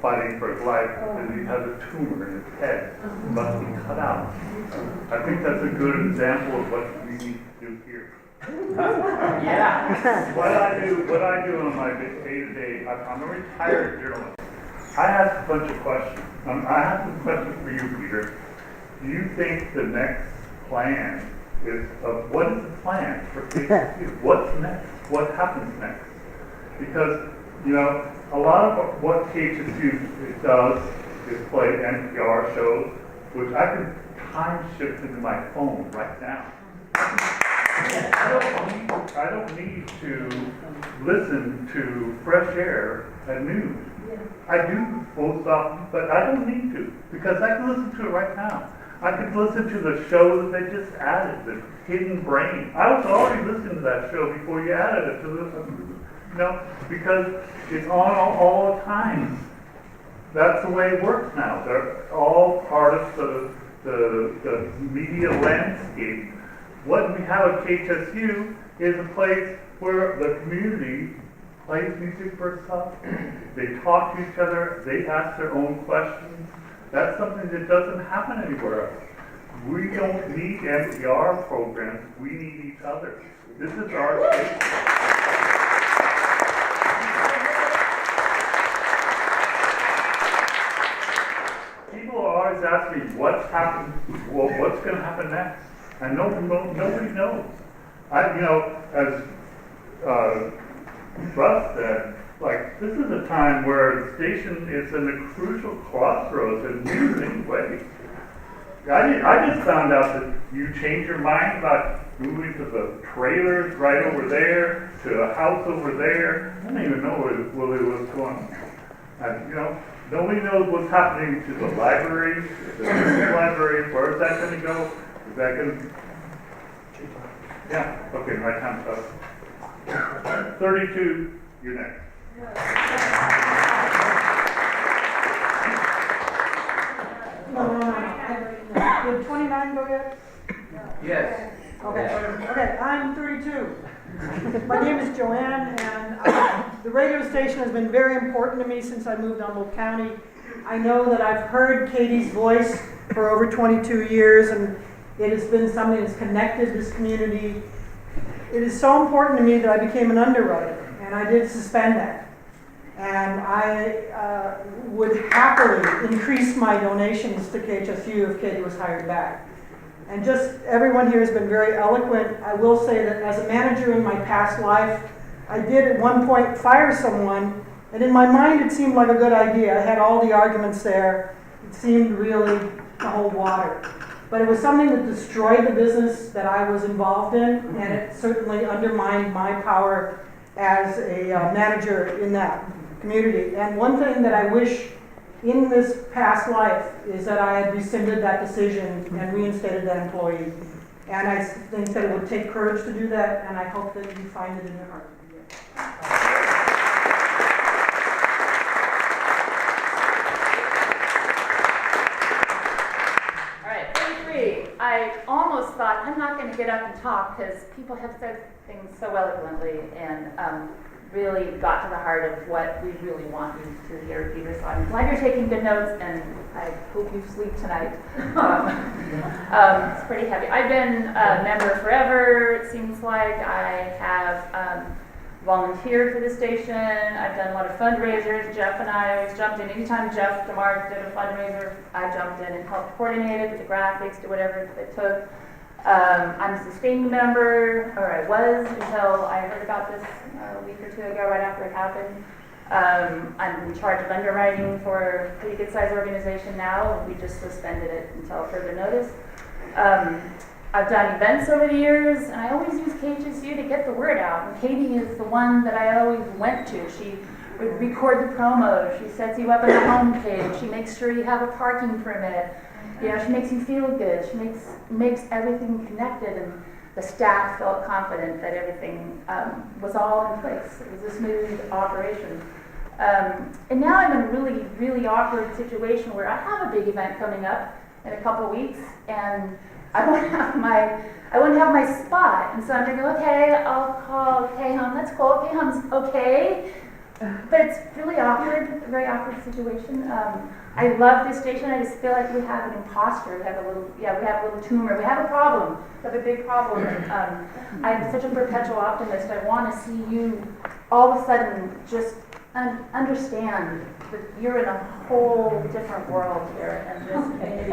fighting for his life because he has a tumor in his head. Must be cut out. I think that's a good example of what we need to do do here. Yeah. What I do on my day-to-day, I'm a retired journalist. I ask a bunch of questions. I have some questions for you, Peter. Do you think the next plan is, what is the plan for KHSU? What's next? What happens next? Because, you know, a lot of what KHSU does is play NPR shows, which I can time shift into my phone right now. I don't need to listen to Fresh Air at noon. I do most often, but I don't need to, because I can listen to it right now. I can listen to the show that they just added, the Hidden Brain. I was already listening to that show before you added it to the, you know, because it's on all the time. That's the way it works now. They're all part of the media landscape. What we have at KHSU is a place where the community plays music for itself. They talk to each other. They ask their own questions. That's something that doesn't happen anywhere else. We don't need NPR programs. We need each other. This is our space. People always ask me, what's happened? Well, what's going to happen next? And nobody knows. As Russ said, like, this is a time where the station is in a crucial crossroads in many ways. I just found out that you changed your mind about moving to the trailers right over there, to a house over there. I didn't even know what it was going on. And, nobody knows what's happening to the library, the new library. Where is that going to go? Is that going to... Yeah, okay, my time's up. 32, you're next. Did 29 go yet? Yes. Okay, I'm 32. My name is Joanne, and the radio station has been very important to me since I moved to Humboldt County. I know that I've heard Katie's voice for over 22 years, and it has been something that's connected this community. It is so important to me that I became an underwriter, and I did suspend that. And I would happily increase my donations to KHSU if Katie was hired back. And just everyone here has been very eloquent. I will say that as a manager in my past life, I did at one point fire someone, and in my mind it seemed like a good idea. I had all the arguments there. It seemed really to hold water. But it was something that destroyed the business that I was involved in, and it certainly undermined my power as a manager in that community. And one thing that I wish in this past life is that I had rescinded that decision and reinstated that employee. And I think that it would take courage to do that, and I hope that you find it in your heart to do it. All right, 33. I almost thought I'm not going to get up and talk because people have said things so eloquently and really got to the heart of what we really want you to hear, Peter. So I'm glad you're taking good notes, and I hope you sleep tonight. It's pretty heavy. I've been a member forever, it seems like. I have volunteered for the station. I've done a lot of fundraisers. Jeff and I always jumped in. Anytime Jeff DeMar did a fundraiser, I jumped in and helped coordinate it, with the graphics, do whatever it took. I'm a sustaining member, or I was until I heard about this a week or two ago, right after it happened. I'm in charge of underwriting for a pretty good-sized organization now, and we just suspended it until further notice. I've done events over the years, and I always use KHSU to get the word out. And Katie is the one that I always went to. She would record the promo. She sets you up on the homepage. She makes sure you have a parking permit. She makes you feel good. She makes everything connected, and the staff felt confident that everything was all in place. It was a smooth operation. And now I'm in a really, really awkward situation where I have a big event coming up in a couple weeks, and I won't have my spot. And so I'm thinking, okay, I'll call KHUM. That's cool. KHUM's okay. but it's really awkward, a very awkward situation. I love this station. I just feel like we have an imposter. We have a little tumor. We have a problem. We have a big problem. And, I'm such a perpetual optimist. I want to see you all of a sudden just understand that you're in a whole different world here, and this community.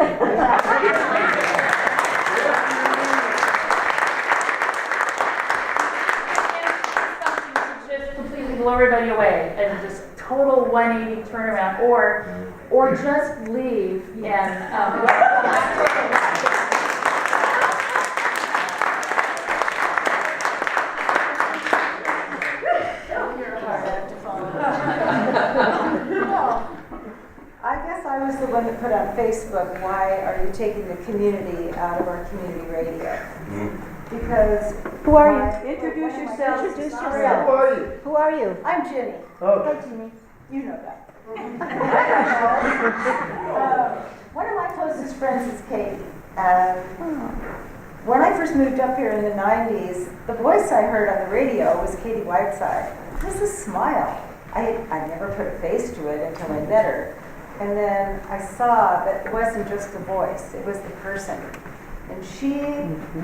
Just completely blow everybody away and just total 180 turnaround, or just leave and I guess I was the one that put on Facebook, why are you taking the community out of our community radio? Because Who are you? Introduce yourself. Introduce yourself. Who are you? Who are you? I'm Jenny. Oh. Hi, Jeannie. You know that. One of my closest friends is Katie. When I first moved up here in the 90s, the voice I heard on the radio was Katie Whiteside. It was a smile. I never put a face to it until I met her. And then I saw that it wasn't just the voice, it was the person. And she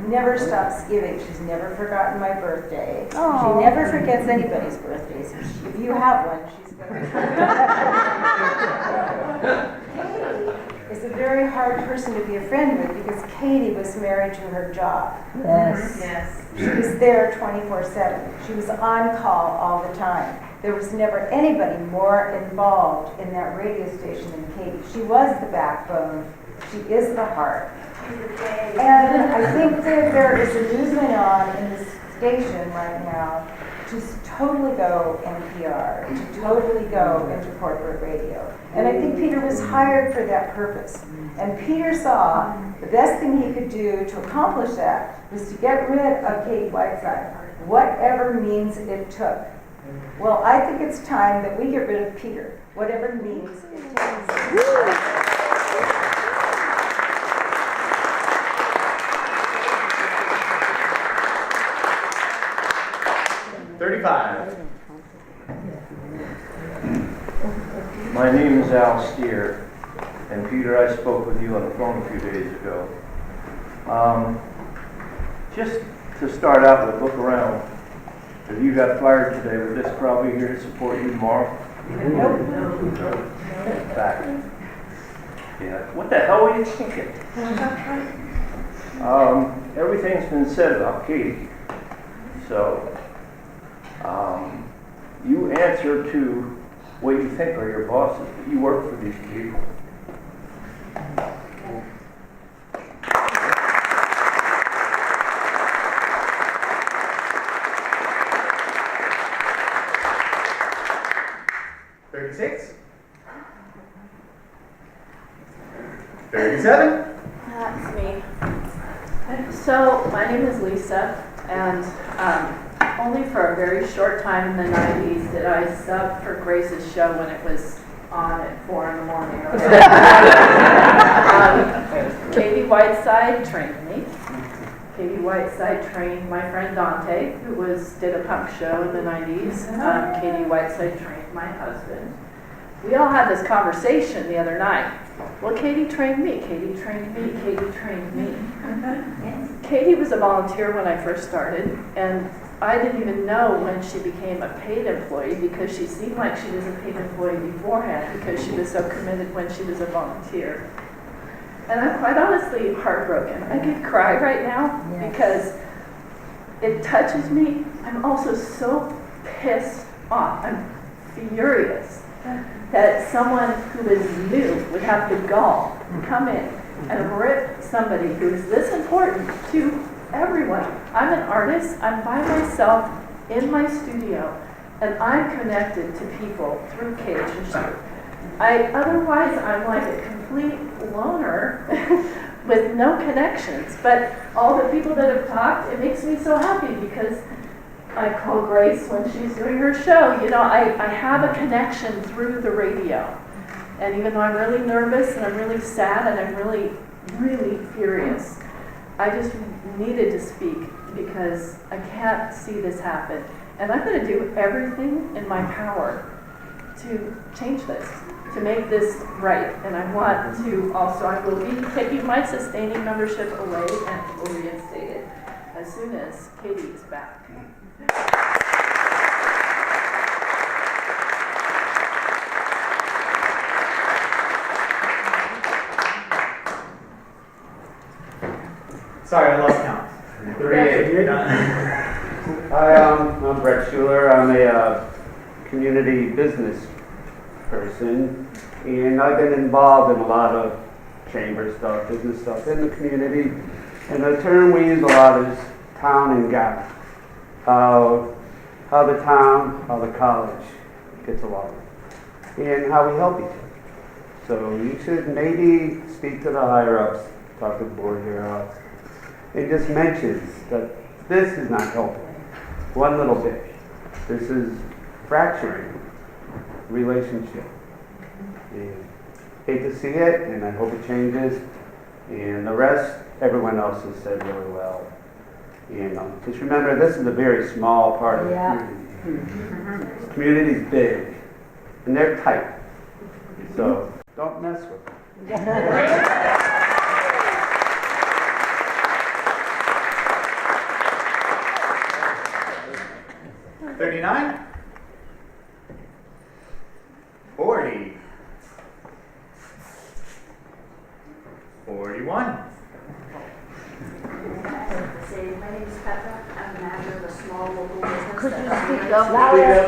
never stops giving. She's never forgotten my birthday. Aww. She never forgets anybody's birthdays. If you have one, she's going to. Katie is a very hard person to be a friend with because Katie was married to her job. Yes. Yes. She was there 24/7. She was on call all the time. There was never anybody more involved in that radio station than Katie. She was the backbone. She is the heart. And I think that there is a movement on in this station right now to totally go NPR, to totally go into corporate radio. And I think Peter was hired for that purpose. And Peter saw the best thing he could do to accomplish that was to get rid of Katie Whiteside, whatever means it took. Well, I think it's time that we get rid of Peter, whatever means it takes. 35. My name is Al Steer, and Peter, I spoke with you on the phone a few days ago. Just to start out with, look around. If you got fired today, would this crowd be here to support you tomorrow? Nope. In fact, yeah. What the hell were you thinking? Everything's been said about Katie. So, you answer to what you think are your bosses, but you work for these people. That's me. So, my name is Lisa, and only for a very short time in the 90s did I sub for Grace's show when it was on at 4 in the morning. Katie Whiteside trained me. Katie Whiteside trained my friend Dante, who did a punk show in the 90s. Katie Whiteside trained my husband. We all had this conversation the other night. Well, Katie trained me, Katie trained me, Katie trained me. Katie was a volunteer when I first started, and I didn't even know when she became a paid employee because she seemed like she was a paid employee beforehand because she was so committed when she was a volunteer. And I'm quite honestly heartbroken. I could cry right now because it touches me. I'm also so pissed off. I'm furious that someone who is new would have the gall to come in and rip somebody who is this important to everyone. I'm an artist. I'm by myself in my studio, and I'm connected to people through KHSU. Otherwise, I'm like a complete loner with no connections. But all the people that have talked, it makes me so happy because I call Grace when she's doing her show. You know, I have a connection through the radio. And even though I'm really nervous and I'm really sad and I'm really, really furious, I just needed to speak because I can't see this happen. And I'm going to do everything in my power to change this, to make this right. And I want to also, I will be taking my sustaining membership away and will reinstate it as soon as Katie is back. Sorry, I lost count. 38. Hi, I'm Brett Schuler. I'm a community business person, and I've been involved in a lot of chamber stuff, business stuff in the community. And the term we use a lot is town and gap. How the town, how the college gets along, and how we help each other. So you should maybe speak to the higher ups, talk to the board here. It just mentions that this is not helping one little bit. This is fracturing relationship. And hate to see it, and I hope it changes. And the rest, everyone else has said really well. And just remember, this is a very small part of the community. The community's big, and they're tight. So don't mess with them. 39, 40, 41. My name is Petra. I'm the manager of a small local business. Could you that speak underwrites- up louder?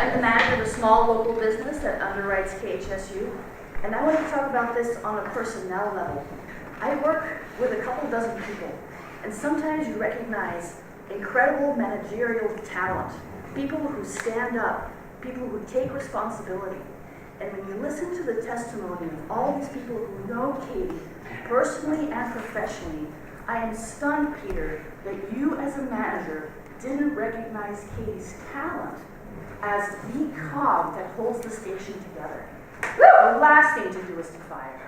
I'm the manager of a small local business that underwrites KHSU. And I want to talk about this on a personnel level. I work with a couple dozen people, and sometimes you recognize incredible managerial talent, people who stand up, people who take responsibility. And when you listen to the testimony of all these people who know Katie, personally and professionally, I am stunned, Peter, that you as a manager didn't recognize Katie's talent as the cog that holds the station together. The last thing to do is to fire her.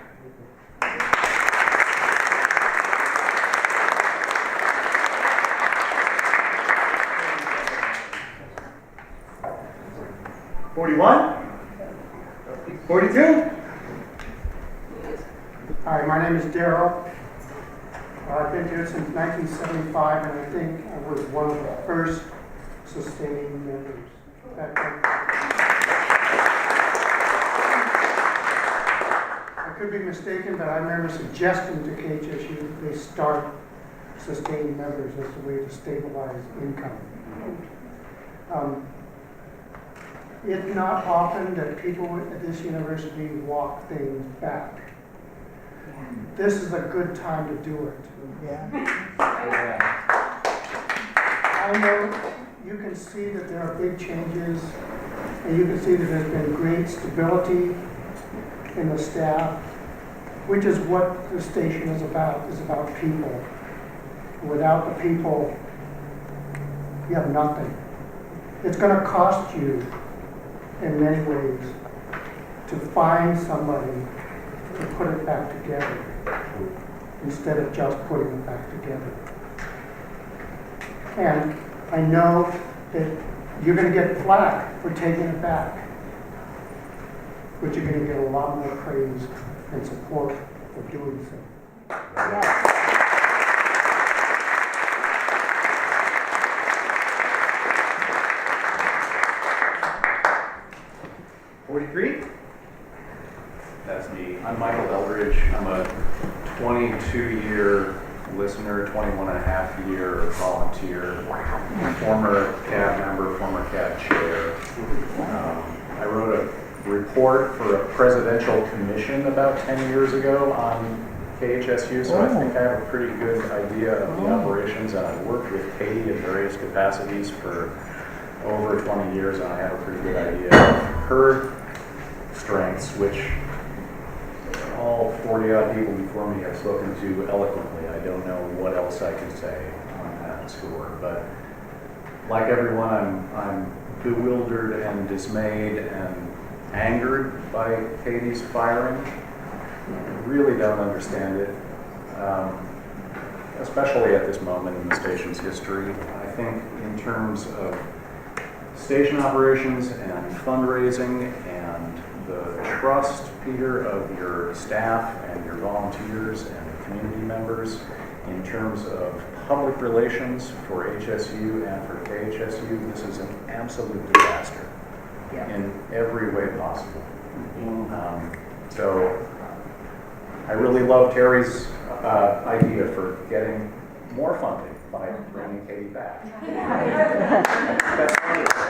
41, 42. Hi, my name is Darrell. I've been here since 1975, and I think I was one of the first sustaining members. I could be mistaken, but I remember suggesting to KHSU that they start sustaining members as a way to stabilize income. It's not often that people at this university walk things back. This is a good time to do it. I know you can see that there are big changes, and you can see that there's been great stability in the staff, which is what the station is about people. Without the people, you have nothing. It's going to cost you in many ways to find somebody to put it back together instead of just putting it back together. And I know that you're going to get flack for taking it back, but you're going to get a lot more praise and support for doing so. Yes. 43. That's me. I'm Michael Eldridge. I'm a 22-year listener, 21.5-year volunteer, former CAB member, former CAB chair. I wrote a report for a presidential commission about 10 years ago on KHSU, so I think I have a pretty good idea of the operations, and I've worked with Katie in various capacities for over 20 years, and I have a pretty good idea of her strengths, which all 40-odd people before me have spoken to eloquently. I don't know what else I can say on that score, but like everyone, I'm bewildered and dismayed and angered by Katie's firing. I really don't understand it, especially at this moment in the station's history. I think in terms of station operations and fundraising and the trust, Peter, of your staff and your volunteers and the community members in terms of public relations for HSU and for KHSU. This is an absolute disaster in every way possible. So I really love Terry's idea for getting more funding by bringing Katie back. That's wonderful.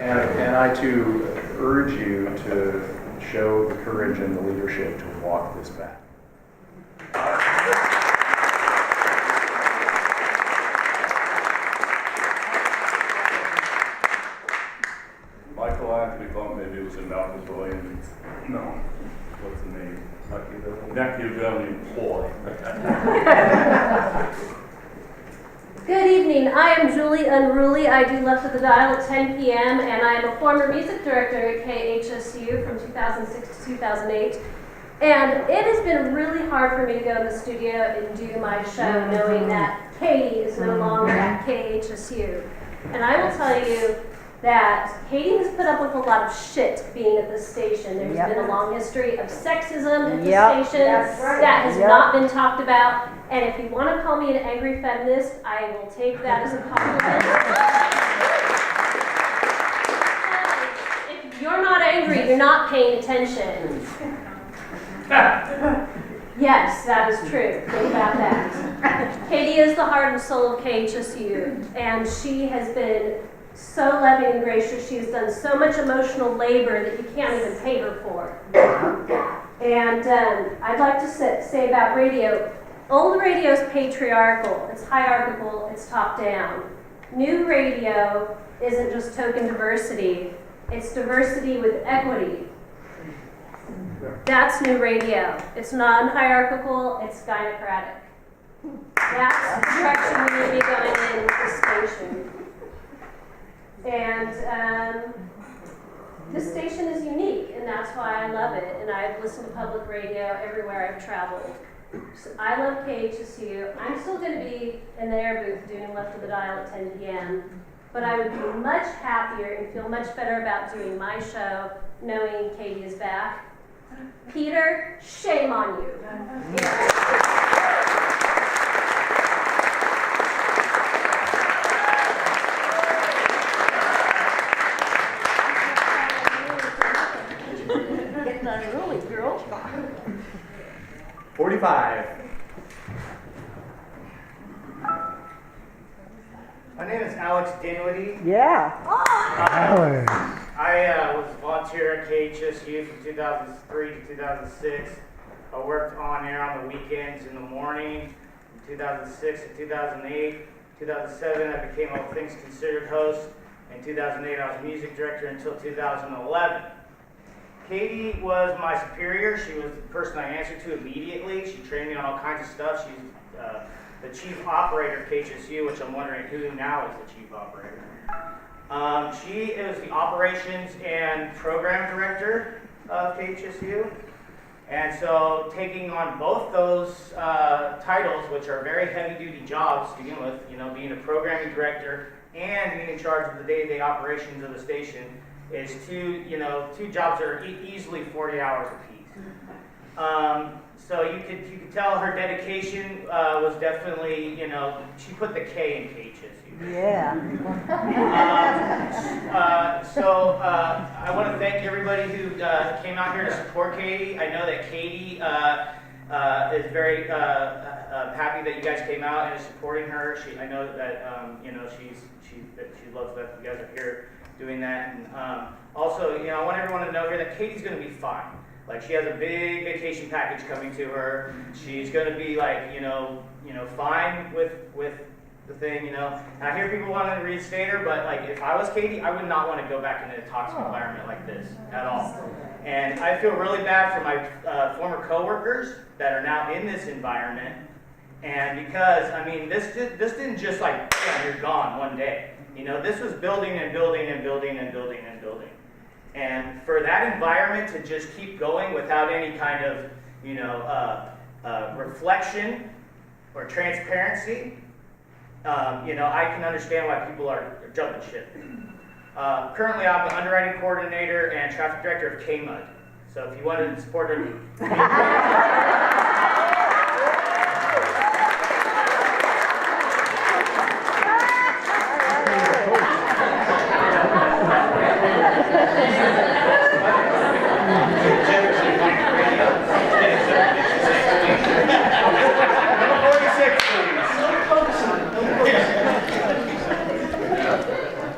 And I too urge you to show the courage and the leadership to walk this back. Michael Anthony thought maybe it was a Machiavellian. No. What's the name? Machiavellian ploy. Good evening. I am Julie Unruly. I do Left of the Dial at 10 p.m. and I am a former music director at KHSU from 2006 to 2008. And it has been really hard for me to go in the studio and do my show knowing that Katie is no longer at KHSU. And I will tell you that Katie has put up with a lot of shit being at this station. There's been a long history of sexism at the station that has not been talked about. And if you want to call me an angry feminist, I will take that as a compliment. If you're not angry, you're not paying attention. Yes, that is true. Think about that. Katie is the heart and soul of KHSU, and she has been so loving and gracious. She has done so much emotional labor that you can't even pay her for. And I'd like to say about radio, old radio is patriarchal, it's hierarchical, it's top down. New radio isn't just token diversity, it's diversity with equity. That's new radio. It's non-hierarchical, it's gynocratic. That's the direction we need to be going in this station. And this station is unique, and that's why I love it. And I've listened to public radio everywhere I've traveled. So I love KHSU. I'm still going to be in the air booth doing Left of the Dial at 10 p.m. But I would be much happier and feel much better about doing my show knowing Katie is back. Peter, shame on you. Getting unruly, girl. 45. My name is Alex Dinwiddie. Yeah. I was a volunteer at KHSU from 2003 to 2006. I worked on air on the weekends in the morning from 2006 to 2008. 2007, I became All Things Considered host. In 2008, I was music director until 2011. Katie was my superior. She was the person I answered to immediately. She trained me on all kinds of stuff. She's the chief operator of KHSU, which I'm wondering who now is the chief operator. She is the operations and program director of KHSU. And so taking on both those titles, which are very heavy-duty jobs to begin with, you know, being a programming director and being in charge of the day-to-day operations of the station, is two jobs that are easily 40 hours apiece. So you could tell her dedication was definitely, you know, she put the K in KHSU. Yeah. I want to thank everybody who came out here to support Katie. I know that Katie is very happy that you guys came out and is supporting her. I know that she loves that you guys are here doing that. And also, you know, I want everyone to know here that Katie's going to be fine. Like, she has a big vacation package coming to her. She's going to be like, you know, fine with the thing, you know. And I hear people wanting to reinstate her, but like, if I was Katie, I would not want to go back into a toxic environment like this at all. And I feel really bad for my former coworkers that are now in this environment. And because, I mean, this didn't just like, bam, you're gone one day. You know, this was building and building and building and building and building. And for that environment to just keep going without any kind of, you know, reflection or transparency, I can understand why people are jumping ship. Currently, I'm the underwriting coordinator and traffic director of KMUD. So if you wanted to support me.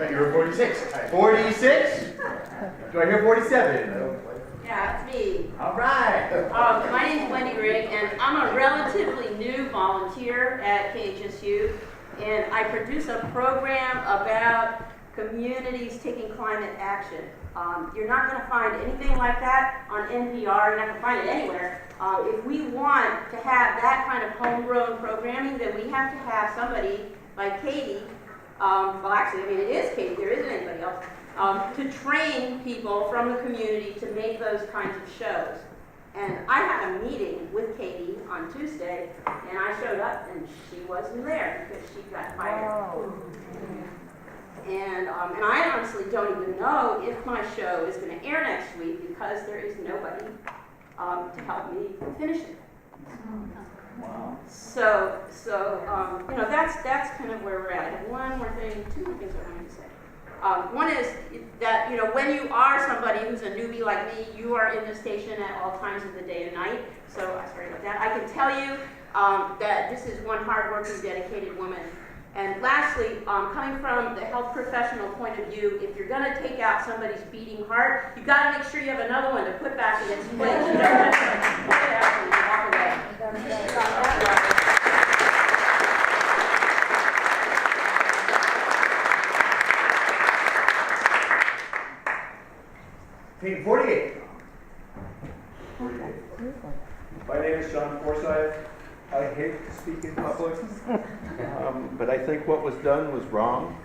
You were 46. 46? Do I hear 47? Yeah, it's me. All right. My name's Wendy Rigg, and I'm a relatively new volunteer at KHSU, and I produce a program about communities taking climate action. You're not going to find anything like that on NPR. You're not going to find it anywhere. If we want to have that kind of homegrown programming, then we have to have somebody like Katie. Well, actually, I mean, it is Katie. There isn't anybody else. To train people from the community to make those kinds of shows. And I had a meeting with Katie on Tuesday, and I showed up, and she wasn't there because she got fired. Oh. And I honestly don't even know if my show is going to air next week because there is nobody to help me finish it. Wow. So that's kind of where we're at. I have one more thing, two more things I wanted to say. One is that, when you are somebody who's a newbie like me, you are in the station at all times of the day and night. So sorry about that. I can tell you that this is one hardworking, dedicated woman. And lastly, coming from the health professional point of view, if you're going to take out somebody's beating heart, you've got to make sure you have another one to put back in its place. You don't have to put it out and walk away. Team 48. My name is John Forsyth. I hate to speak in public, but I think what was done was wrong.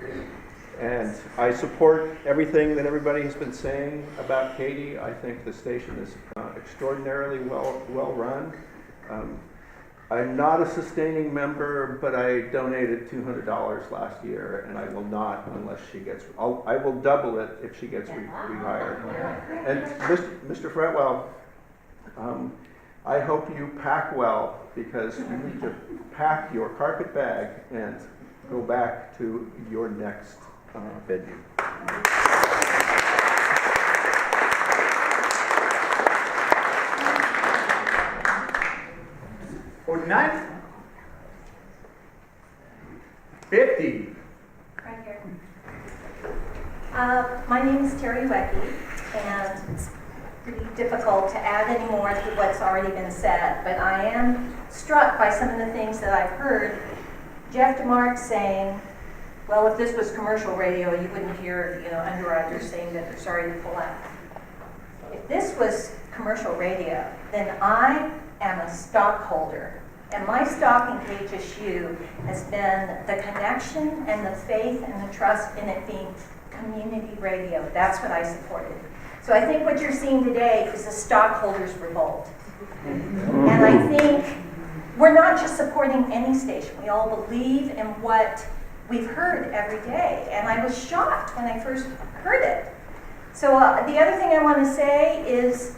And I support everything that everybody has been saying about Katie. I think the station is extraordinarily well run. I'm not a sustaining member, but I donated $200 last year, and I will not unless she gets. I will double it if she gets rehired. And Mr. Fretwell, I hope you pack well, because you need to pack your carpet bag and go back to your next venue. 49? 50? Right here. My name is Terry Wecky, and it's pretty difficult to add any more to what's already been said, but I am struck by some of the things that I've heard. Jeff DeMarc saying, well, if this was commercial radio, you wouldn't hear, underwriters saying that they're sorry to pull out. If this was commercial radio, then I am a stockholder. And my stock in KHSU has been the connection and the faith and the trust in it being community radio. That's what I supported. So I think what you're seeing today is a stockholders' revolt. And I think we're not just supporting any station. We all believe in what we've heard every day. And I was shocked when I first heard it. So the other thing I want to say is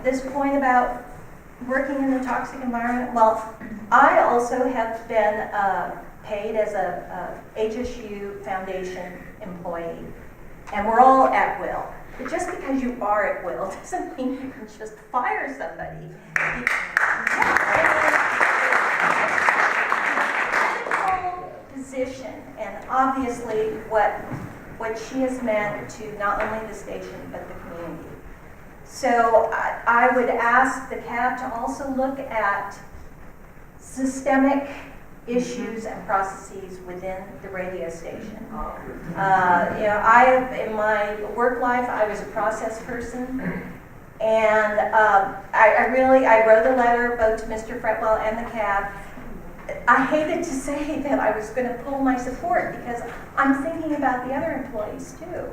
this point about working in a toxic environment. Well, I also have been paid as a HSU Foundation employee, and we're all at will. But just because you are at will doesn't mean you can just fire somebody. Position, and obviously what she has meant to not only the station but the community. So I would ask the CAB to also look at systemic issues and processes within the radio station. In my work life, I was a process person, and I wrote a letter both to Mr. Fretwell and the CAB. I hated to say that I was going to pull my support because I'm thinking about the other employees too.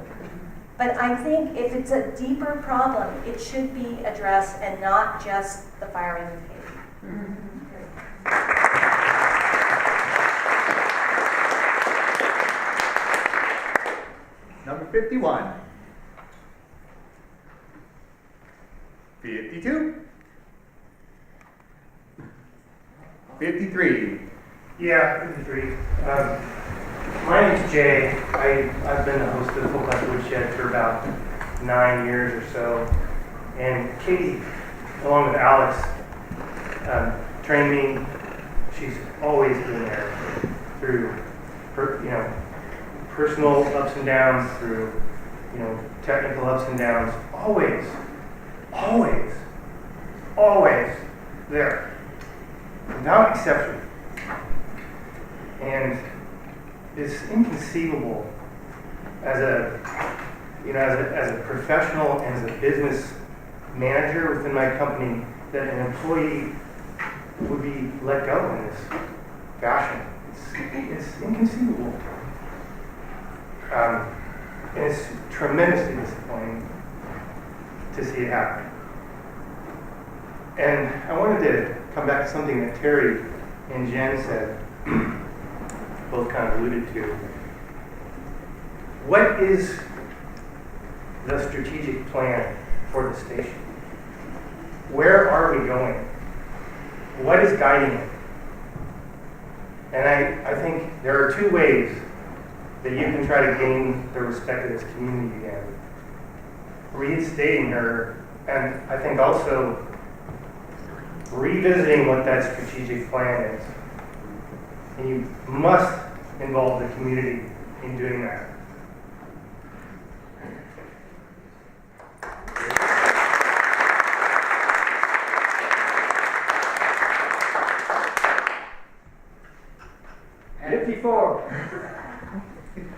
But I think if it's a deeper problem, it should be addressed and not just the firing of Katie. 51. 52. 53. Yeah, 53. My name's Jay. I've been the host of the Full Country Woodshed for about 9 years or so. And Katie, along with Alex, trained me. She's always been there through, personal ups and downs, through, technical ups and downs. Always there, without exception. And it's inconceivable as a professional and as a business manager within my company that an employee would be let go in this fashion. It's inconceivable. And it's tremendously disappointing to see it happen. And I wanted to come back to something that Terry and Jen said, both kind of alluded to. What is the strategic plan for the station? Where are we going? What is guiding it? And I think there are two ways that you can try to gain the respect of this community again. Reinstating her, and I think also revisiting what that strategic plan is. And you must involve the community in doing that.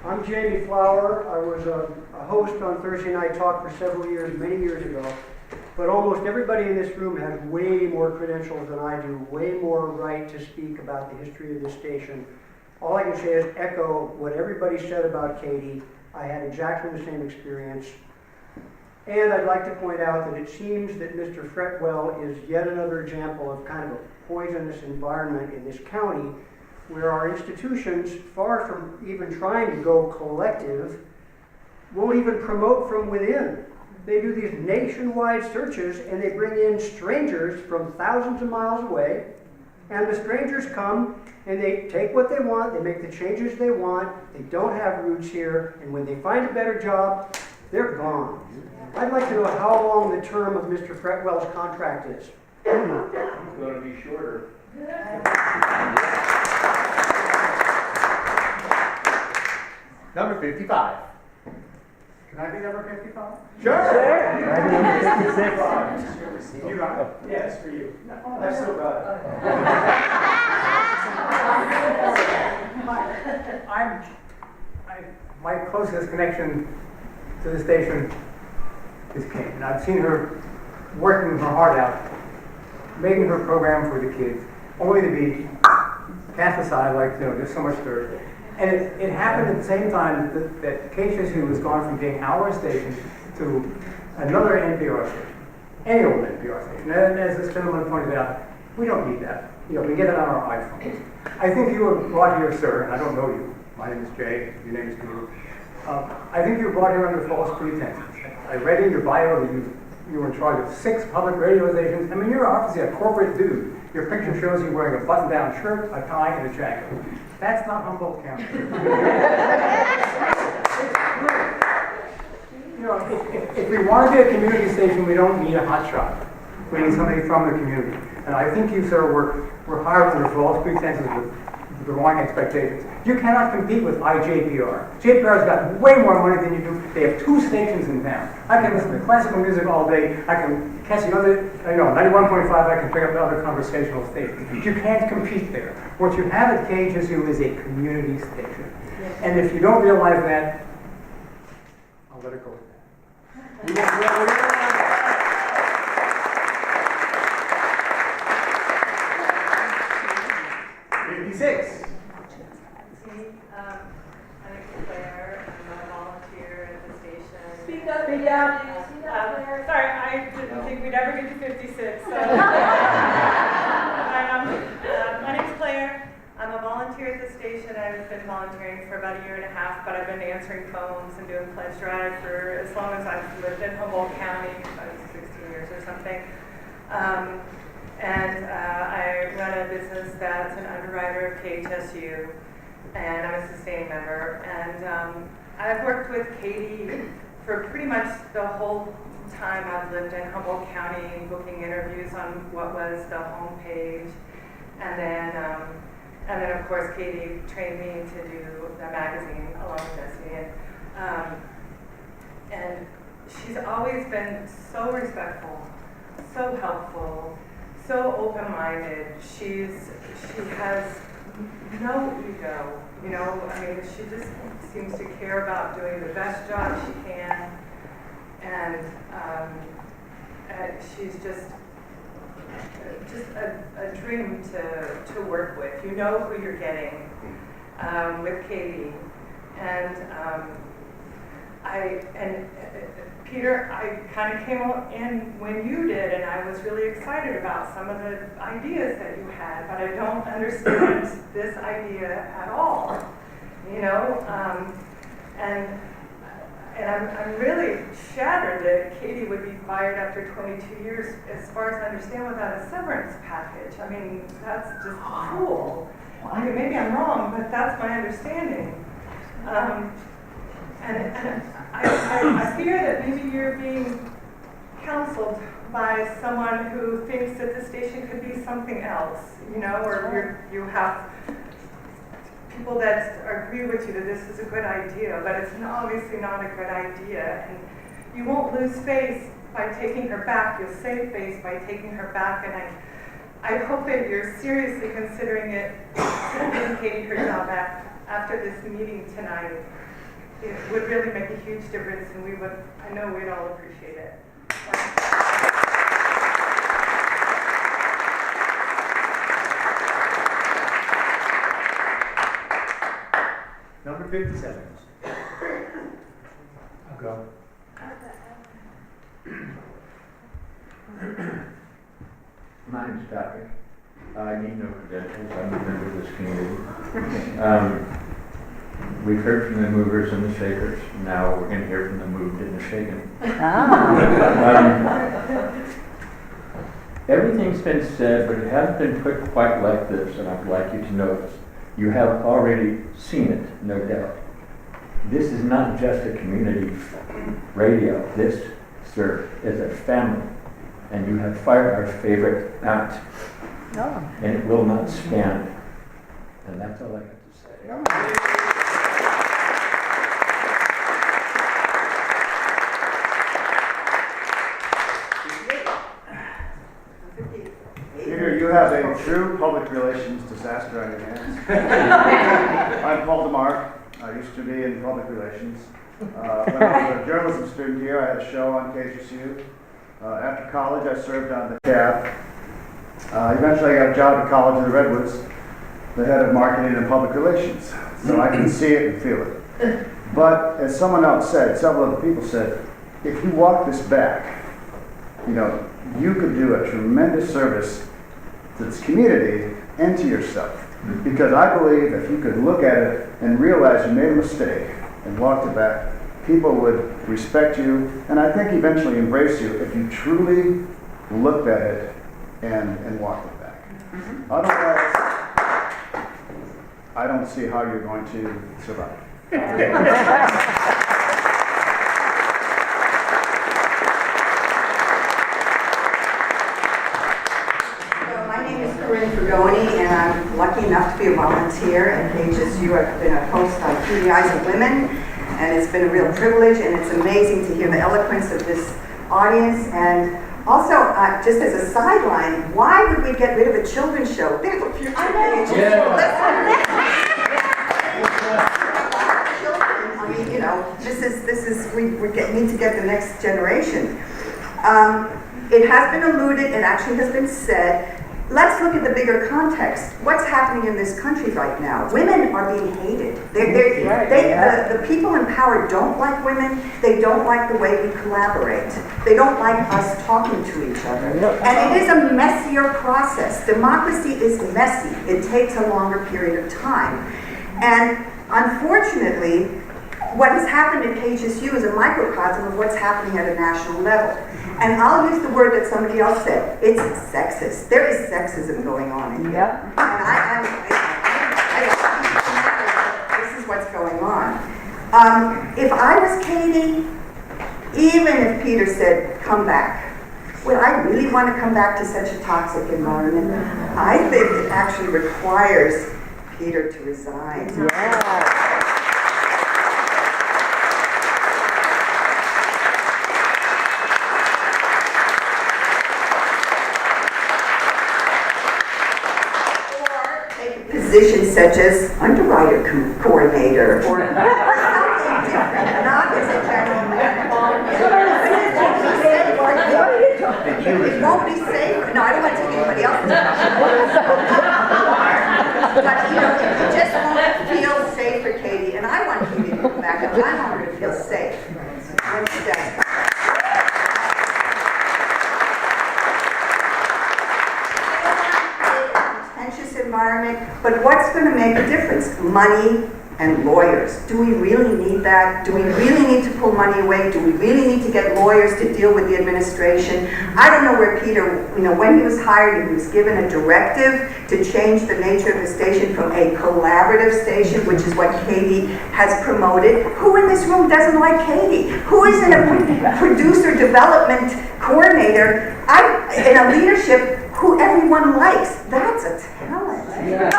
I'm Jamie Flower. I was a host on Thursday Night Talk for several years, many years ago. But almost everybody in this room has way more credentials than I do, way more right to speak about the history of this station. All I can say is echo what everybody said about Katie. I had exactly the same experience. And I'd like to point out that it seems that Mr. Fretwell is yet another example of kind of a poisonous environment in this county, where our institutions, far from even trying to go collective, won't even promote from within. They do these nationwide searches and they bring in strangers from thousands of miles away, and the strangers come and they take what they want, they make the changes they want, they don't have roots here, and when they find a better job, they're gone. I'd like to know how long the term of Mr. Fretwell's contract is. It's going to be shorter. Number 55. Can I be number 55? Sure. Can I be number 56? You got it? Yes, for you. I still got it. My closest connection to the station is Kate, and I've seen her working her heart out, making her program for the kids, only to be cast aside like, there's so much dirt. And it happened at the same time that KHSU was gone from being our station to another NPR station, any old NPR station. And as this gentleman pointed out, we don't need that. We get it on our iPhones. I think you were brought here, sir, and I don't know you. My name is Jay. Your name is Peter. I think you were brought here under false pretenses. I read in your bio that you were in charge of 6 public radio stations. I mean, you're obviously a corporate dude. Your picture shows you wearing a button-down shirt, a tie, and a jacket. That's not Humboldt County. If we want to be a community station, we don't need a hotshot. We need somebody from the community. And I think you, sir, were hired under false pretenses with the wrong expectations. You cannot compete with IJPR. JPR's got way more money than you do. They have 2 stations in town. I can listen to classical music all day. I can catch the other, 91.5, I can pick up the other conversational stations. You can't compete there. What you have at KHSU is a community station. And if you don't realize that, I'll let it go with that. 56. I'm Claire. I'm a volunteer at the station. Speak up. Speak up. Sorry, I didn't think we'd ever get to 56. So. My name's Claire. I'm a volunteer volunteer at the station. I've been volunteering for about 1.5 years, but I've been answering phones and doing pledge drive for as long as I've lived in Humboldt County, about 16 years or something. I run a business that's an underwriter of KHSU, and I'm a sustaining member. And I've worked with Katie for pretty much the whole time I've lived in Humboldt County, booking interviews on what was the homepage. And then of course Katie trained me to do the magazine along with Destiny. And she's always been so respectful, so helpful, so open-minded. She has no ego, you know. I mean, she just seems to care about doing the best job she can, and she's just a dream to work with. You know who you're getting with Katie, and Peter, I kind of came in when you did, and I was really excited about some of the ideas that you had, but I don't understand this idea at all, you know, and I'm really shattered that Katie would be fired after 22 years, as far as I understand, without a severance package. I mean, that's just cruel. I mean, maybe I'm wrong, but that's my understanding. And I fear that maybe you're being counseled by someone who thinks that the station could be something else, you know, or you have people that agree with you that this is a good idea, but it's obviously not a good idea. And you won't lose face by taking her back. You'll save face by taking her back. And I hope that you're seriously considering it, giving Katie her job back after this meeting tonight. It would really make a huge difference, and I know we'd all appreciate it. Number 57. I'll go. My name's Patrick. I need no credentials. I'm a member of this community. We've heard from the movers and the shakers. Now we're going to hear from the moved and the shaken. Everything's been said, but it hasn't been put quite like this, and I'd like you to know this. You have already seen it, no doubt. This is not just a community radio. This, sir, is a family. And you have fired our favorite aunt. And it will not stand. And that's all I have to say. Peter, you have a true public relations disaster on your hands. I'm Paul DeMar. I used to be in public relations. When I was a journalism student here, I had a show on KHSU. After college, I served on the CAB. Eventually, I got a job at college in the Redwoods, the head of marketing and public relations. So I can see it and feel it. But as someone else said, several other people said, if you walk this back, you know, you could do a tremendous service to this community and to yourself. Because I believe if you could look at it and realize you made a mistake and walked it back, people would respect you and I think eventually embrace you if you truly looked at it and walked it back. Otherwise, I don't see how you're going to survive. And I'm lucky enough to be a volunteer at KHSU. I've been a host on Through the Eyes of Women, and it's been a real privilege, and it's amazing to hear the eloquence of this audience. And also, just as a sideline, why would we get rid of a children's show? There's a future KHSU. I mean, you know, we need to get the next generation. It has been alluded, and actually has been said, let's look at the bigger context. What's happening in this country right now? Women are being hated. The people in power don't like women. They don't like the way we collaborate. They don't like us talking to each other. And it is a messier process. Democracy is messy. It takes a longer period of time. And unfortunately, what has happened at KHSU is a microcosm of what's happening at a national level. And I'll use the word that somebody else said. It's sexist. There is sexism going on in here. And this is what's going on. If I was Katie, even if Peter said, come back, would I really want to come back to such a toxic environment? I think it actually requires Peter to resign. Positions such as underwriter coordinator or something different, not as a general manager. It won't be safe. No, I don't want to take anybody else's but you know, it just won't feel safe for Katie, and I want Katie to come back, and I want her to feel safe. Instead. Environment, but what's going to make a difference? Money and lawyers. Do we really need that? Do we really need to pull money away? Do we really need to get lawyers to deal with the administration? I don't know where Peter, when he was hired, he was given a directive to change the nature of the station from a collaborative station, which is what Katie has promoted. Who in this room doesn't like Katie? Who isn't a producer development coordinator in a leadership who everyone likes? That's a talent. Yeah.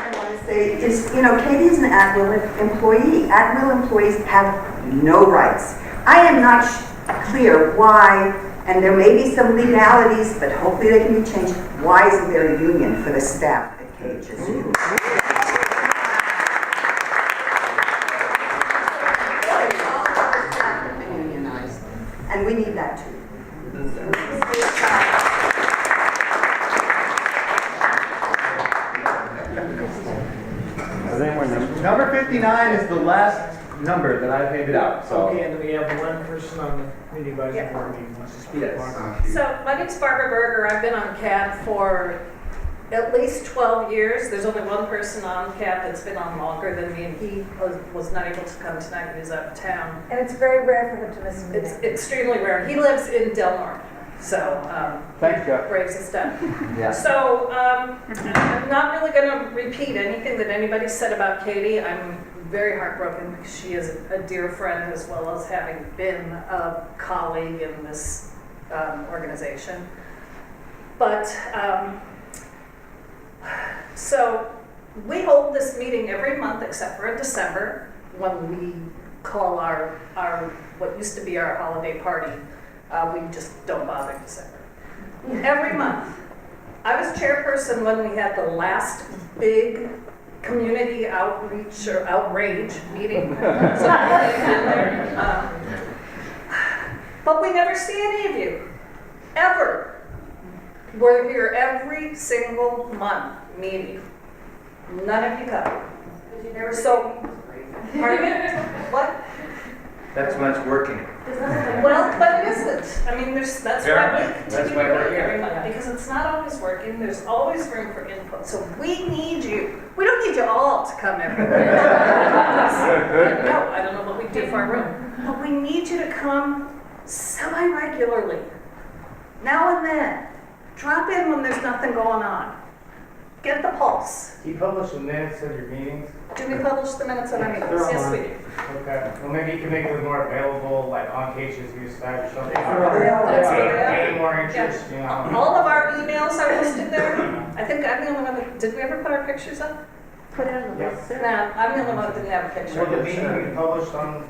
I want to say is, Katie is an at-will employee. At-will employees have no rights. I am not clear why, and there may be some legalities, but hopefully they can be changed. Why isn't there a union for the staff at KHSU? And we need that too. Number 59 is the last number that I've handed out. So. Okay, and we have one person on the community advisory board meeting who wants to speak. Yes. So my name's Barbara Berger. I've been on CAB for at least 12 years. There's only one person on CAB that's been on longer than me, and he was not able to come tonight. He was out of town. And it's very rare for him to miss a meeting. It's extremely rare. He lives in Del Norte, so thanks, Jeff. Braves us down. Yeah. So I'm not really going to repeat anything that anybody said about Katie. I'm very heartbroken because she is a dear friend as well as having been a colleague in this organization. But so we hold this meeting every month except for in December when we call our what used to be our holiday party. We just don't bother in December. Every month. I was chairperson when we had the last big community outreach or outrage meeting. But we never see any of you, ever. We're here every single month meeting. None of you come. So, what? That's when it's working. Well, but it isn't. I mean, that's why we That's continue why to we're work here. every month, because it's not always working. There's always room for input. So we need you. We don't need you all to come everywhere. No, I don't know what we do for our room. But we need you to come semi-regularly. Now and then. Drop in when there's nothing going on. Get the pulse. Do you publish the minutes of your meetings? Do we publish the minutes of our meetings? They're Yes, online. we do. Okay. Well, maybe you can make them more available, like on KHSU site or something. That's Gain more interest, Yeah. All of our emails are listed there. I think I'm the only one that, did we ever put our pictures up? Put it on the list. No, I'm the only one that didn't have a picture. Will the meeting be published on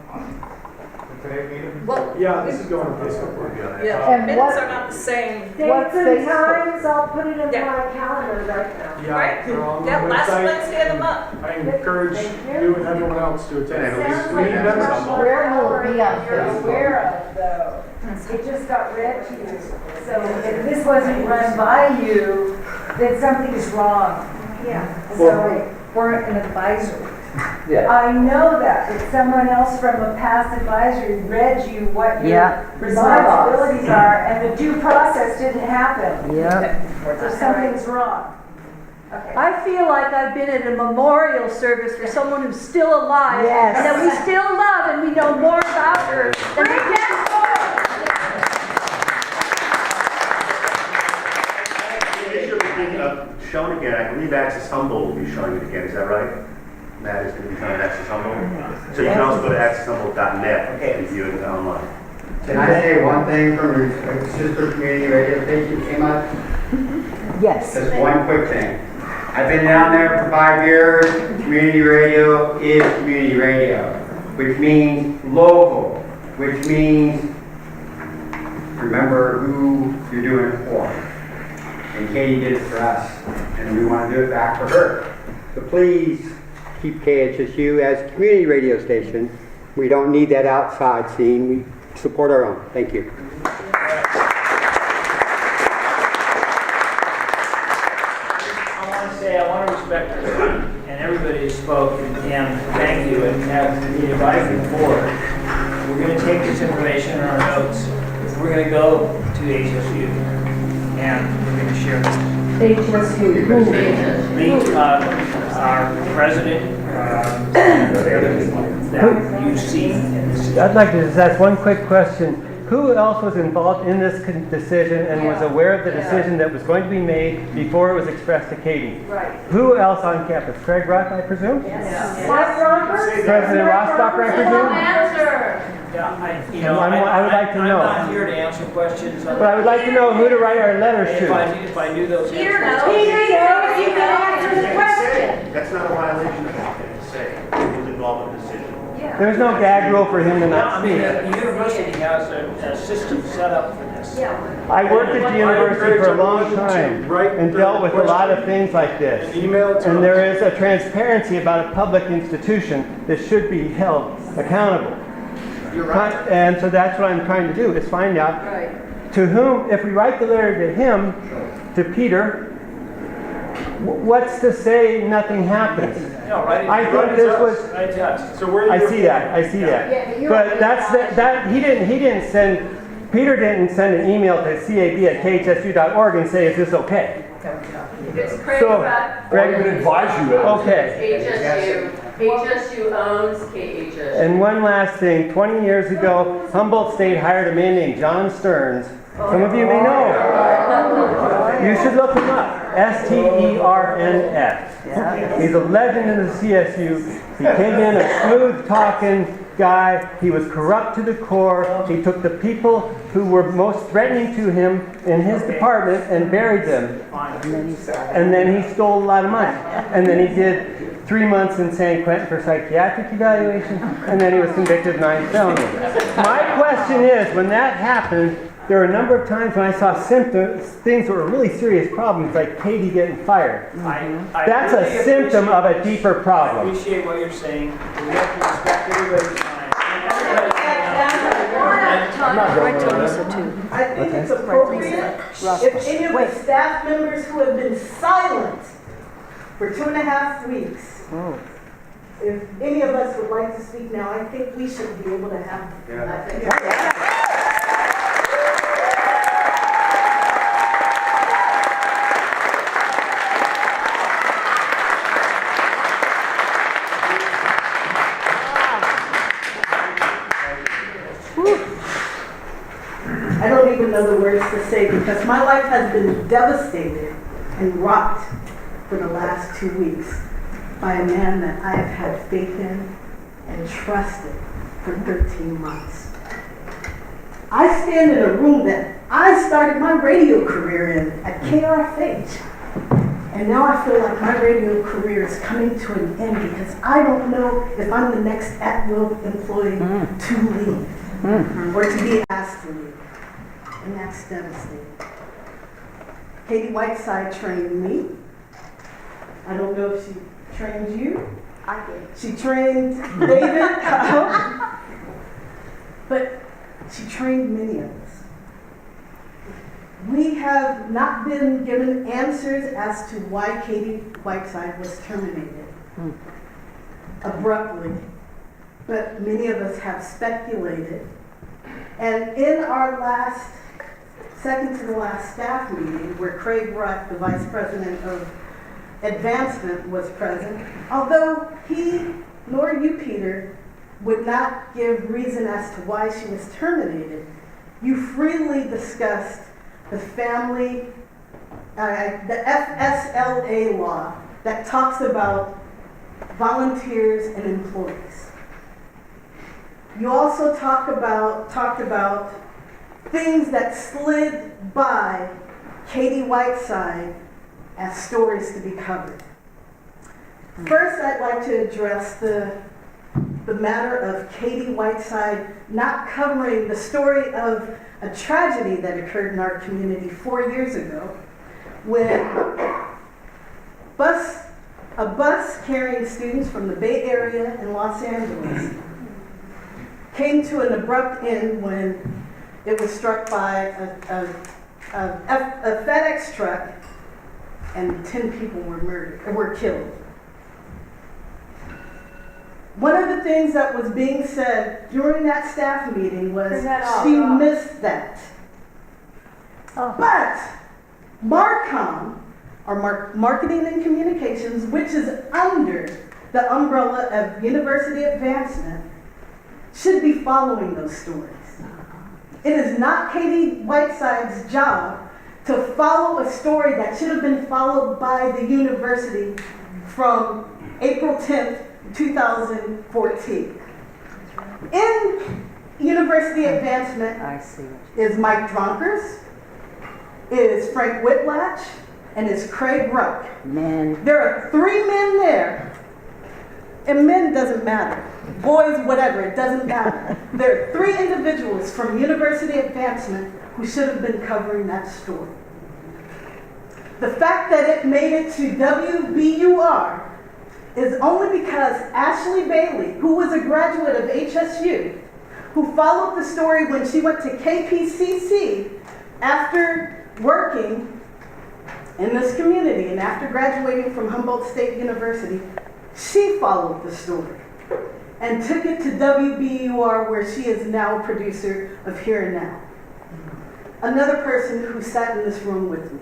today meeting? Well, Yeah, this is going on Facebook. Yeah, And minutes what- are not the same. What's Dates and Facebook? times, I'll put it in Yeah. my calendar right now. Yeah, Right. they're all on the Yeah, last website. Wednesday of the month. I encourage you and everyone else to attend. Sounds We like need a members. much more Where will it be on you're Facebook? aware of, though. It just got read to you. So if this wasn't run by you, then something is wrong. Yeah. So we're an advisory. Yeah. I know that, but someone else from a past advisory read you what your Yeah. responsibilities are, and the due process didn't happen. Yeah. So something's wrong. Okay. I feel like I've been at a memorial service for someone who's still alive, Yes. and that we still love, and we know more about her than we can. This should be shown again. I believe Access Humboldt will be showing it again. Is that right? Matt is going to be showing Access Humboldt. So you can also go to accesshumboldt.net and view it online. Can I say one thing from your sister community radio station came up? Yes. Just one quick thing. I've been down there for 5 years. Community radio is community radio, which means local, which means remember who you're doing it for. And Katie did it for us, and we want to do it back for her. So please keep KHSU as a community radio station. We don't need that outside scene. We support our own. Thank you. I want to respect your time, and everybody has spoken, and thank you, and have the advisory board. We're going to take this information in our notes. We're going to go to HSU, and we're going to share this. HSU. Meet our president, that you've seen in this. I'd like to just ask one quick question. Who else was involved in this decision and was aware of the decision that was going to be made before it was expressed to Katie? Right. Who else on campus? Craig Ruck, I presume? Yes. Mark Roberts? President Rostocker, I presume? Yeah, I would like to know. I'm not here to answer questions. But I would like to know who to write our letters If to. I knew those. Peter knows. Peter knows. You can answer the question. That's not a violation of anything to say. He was involved in the decision. There's no gag rule for him to not I mean, speak. the university has a system set up for this. I worked at the university for a long time and dealt with a lot of things like this. And there is a transparency about a public institution that should be held accountable. You're right. And so that's what I'm trying to do, is find out to whom, if we write the letter to him, to Peter, what's to say nothing happens? No, right. I think this was. Right to us. So where I see that. I see that. But that's that. He didn't send. Peter didn't send an email to cab@khsu.org and say, "Is this okay?" It's Craig So, Ruck. Greg would advise you. Okay. HSU owns KHSU. And one last thing. 20 years ago, Humboldt State hired a man named John Stearns. Some of you may know. You should look him up. Stearns. He's a legend in the CSU. He came in a smooth-talking guy. He was corrupt to the core. He took the people who were most threatening to him in his department and buried them. And then he stole a lot of money. And then he did 3 months in San Quentin for psychiatric evaluation. And then he was convicted of 9 felonies. My question is, when that happened, there were a number of times when I saw symptoms, things that were really serious problems, like Katie getting fired. That's really a symptom of a deeper I problem. appreciate what you're saying. We have to respect everybody's time. I think it's appropriate if any of the staff members who have been silent for 2.5 weeks, if any of us would like to speak now, I think we should be able to have. I don't even know the words to say because my life has been devastated and rocked for the last 2 weeks by a man that I have had faith in and trusted for 13 months. I stand in a room that I started my radio career in at KRFH. And now I feel like my radio career is coming to an end because I don't know if I'm the next at-will employee to leave. or to be asked to leave. And that's devastating. Katie Whiteside trained me. I don't know if she trained you. I did. She trained David, but she trained many of us. We have not been given answers as to why Katie Whiteside was terminated abruptly, but many of us have speculated. And in our second to the last staff meeting, where Craig Ruck, the Vice President of Advancement, was present, although he nor you, Peter, would not give reason as to why she was terminated, you freely discussed the family, the FSLA law that talks about volunteers and employees. You also talked about things that slid by Katie Whiteside as stories to be covered. First, I'd like to address the matter of Katie Whiteside not covering the story of a tragedy that occurred in our community 4 years ago when a bus carrying students from the Bay Area and Los Angeles came to an abrupt end when it was struck by a FedEx truck and 10 people were killed. One of the things that was being said during that staff meeting was she missed that. But Marcom, or Marketing and Communications, which is under the umbrella of University Advancement, should be following those stories. It is not Katie Whiteside's job to follow a story that should have been followed by the university from April 10th, 2014. In University Advancement is Mike Dronkers, is Frank Whitlatch, and is Craig Ruck. Men. There are 3 men there, and men doesn't matter. Boys, whatever, it doesn't matter. There are 3 individuals from University Advancement who should have been covering that story. The fact that it made it to WBUR is only because Ashley Bailey, who was a graduate of HSU, who followed the story when she went to KPCC after working in this community and after graduating from Humboldt State University, she followed the story and took it to WBUR, where she is now a producer of Here and Now. Another person who sat in this room with me.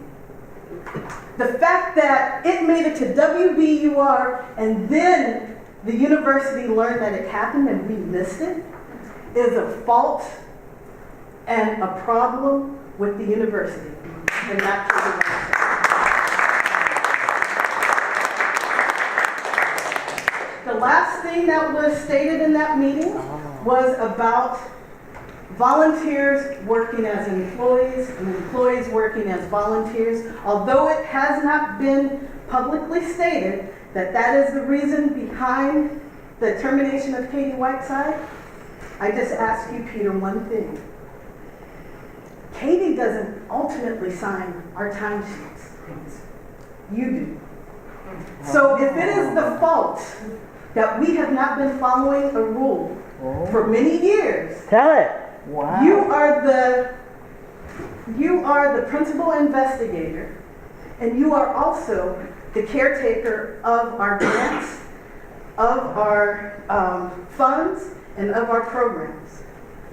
The fact that it made it to WBUR and then the university learned that it happened and we missed it is a fault and a problem with the university and not Katie Whiteside. The last thing that was stated in that meeting was about volunteers working as employees and employees working as volunteers. Although it has not been publicly stated that that is the reason behind the termination of Katie Whiteside, I just ask you, Peter, one thing. Katie doesn't ultimately sign our timesheets. You do. So if it is the fault that we have not been following a rule for many years, tell it. Wow. You are the principal investigator, and you are also the caretaker of our grants, of our funds, and of our programs.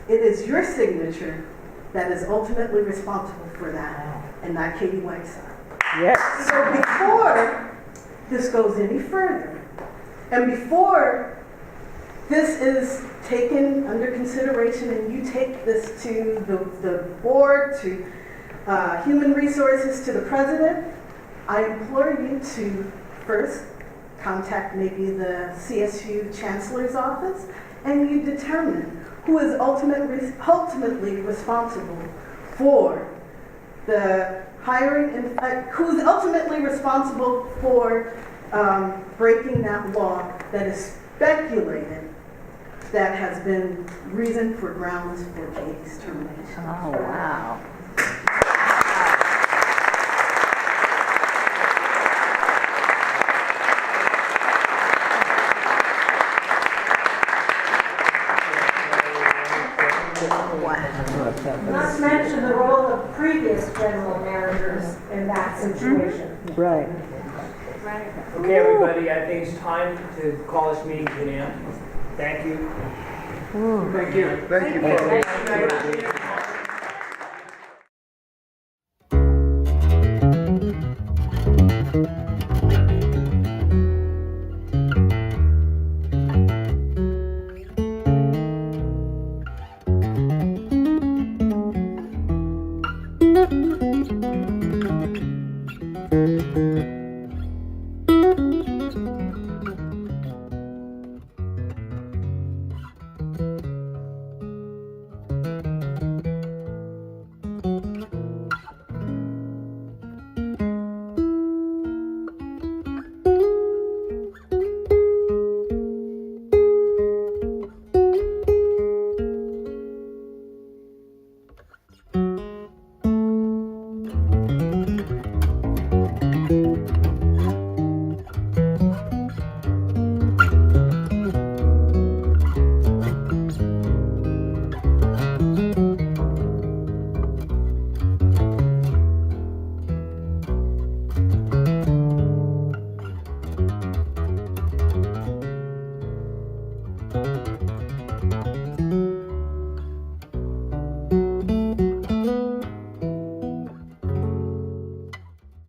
It is your signature that is ultimately responsible for that, and not Katie Whiteside. Yes. So before this goes any further, and before this is taken under consideration and you take this to the board, to human resources, to the president, I implore you to first contact maybe the CSU Chancellor's office and you determine who is ultimately responsible for the hiring and who is ultimately responsible for breaking that law that is speculated that has been reason for grounds for Katie's termination. Oh, wow. Not to mention the role of previous general managers in that situation. Right. Okay, everybody, I think it's time to call this meeting to an end. Thank you. Thank you. Thank you.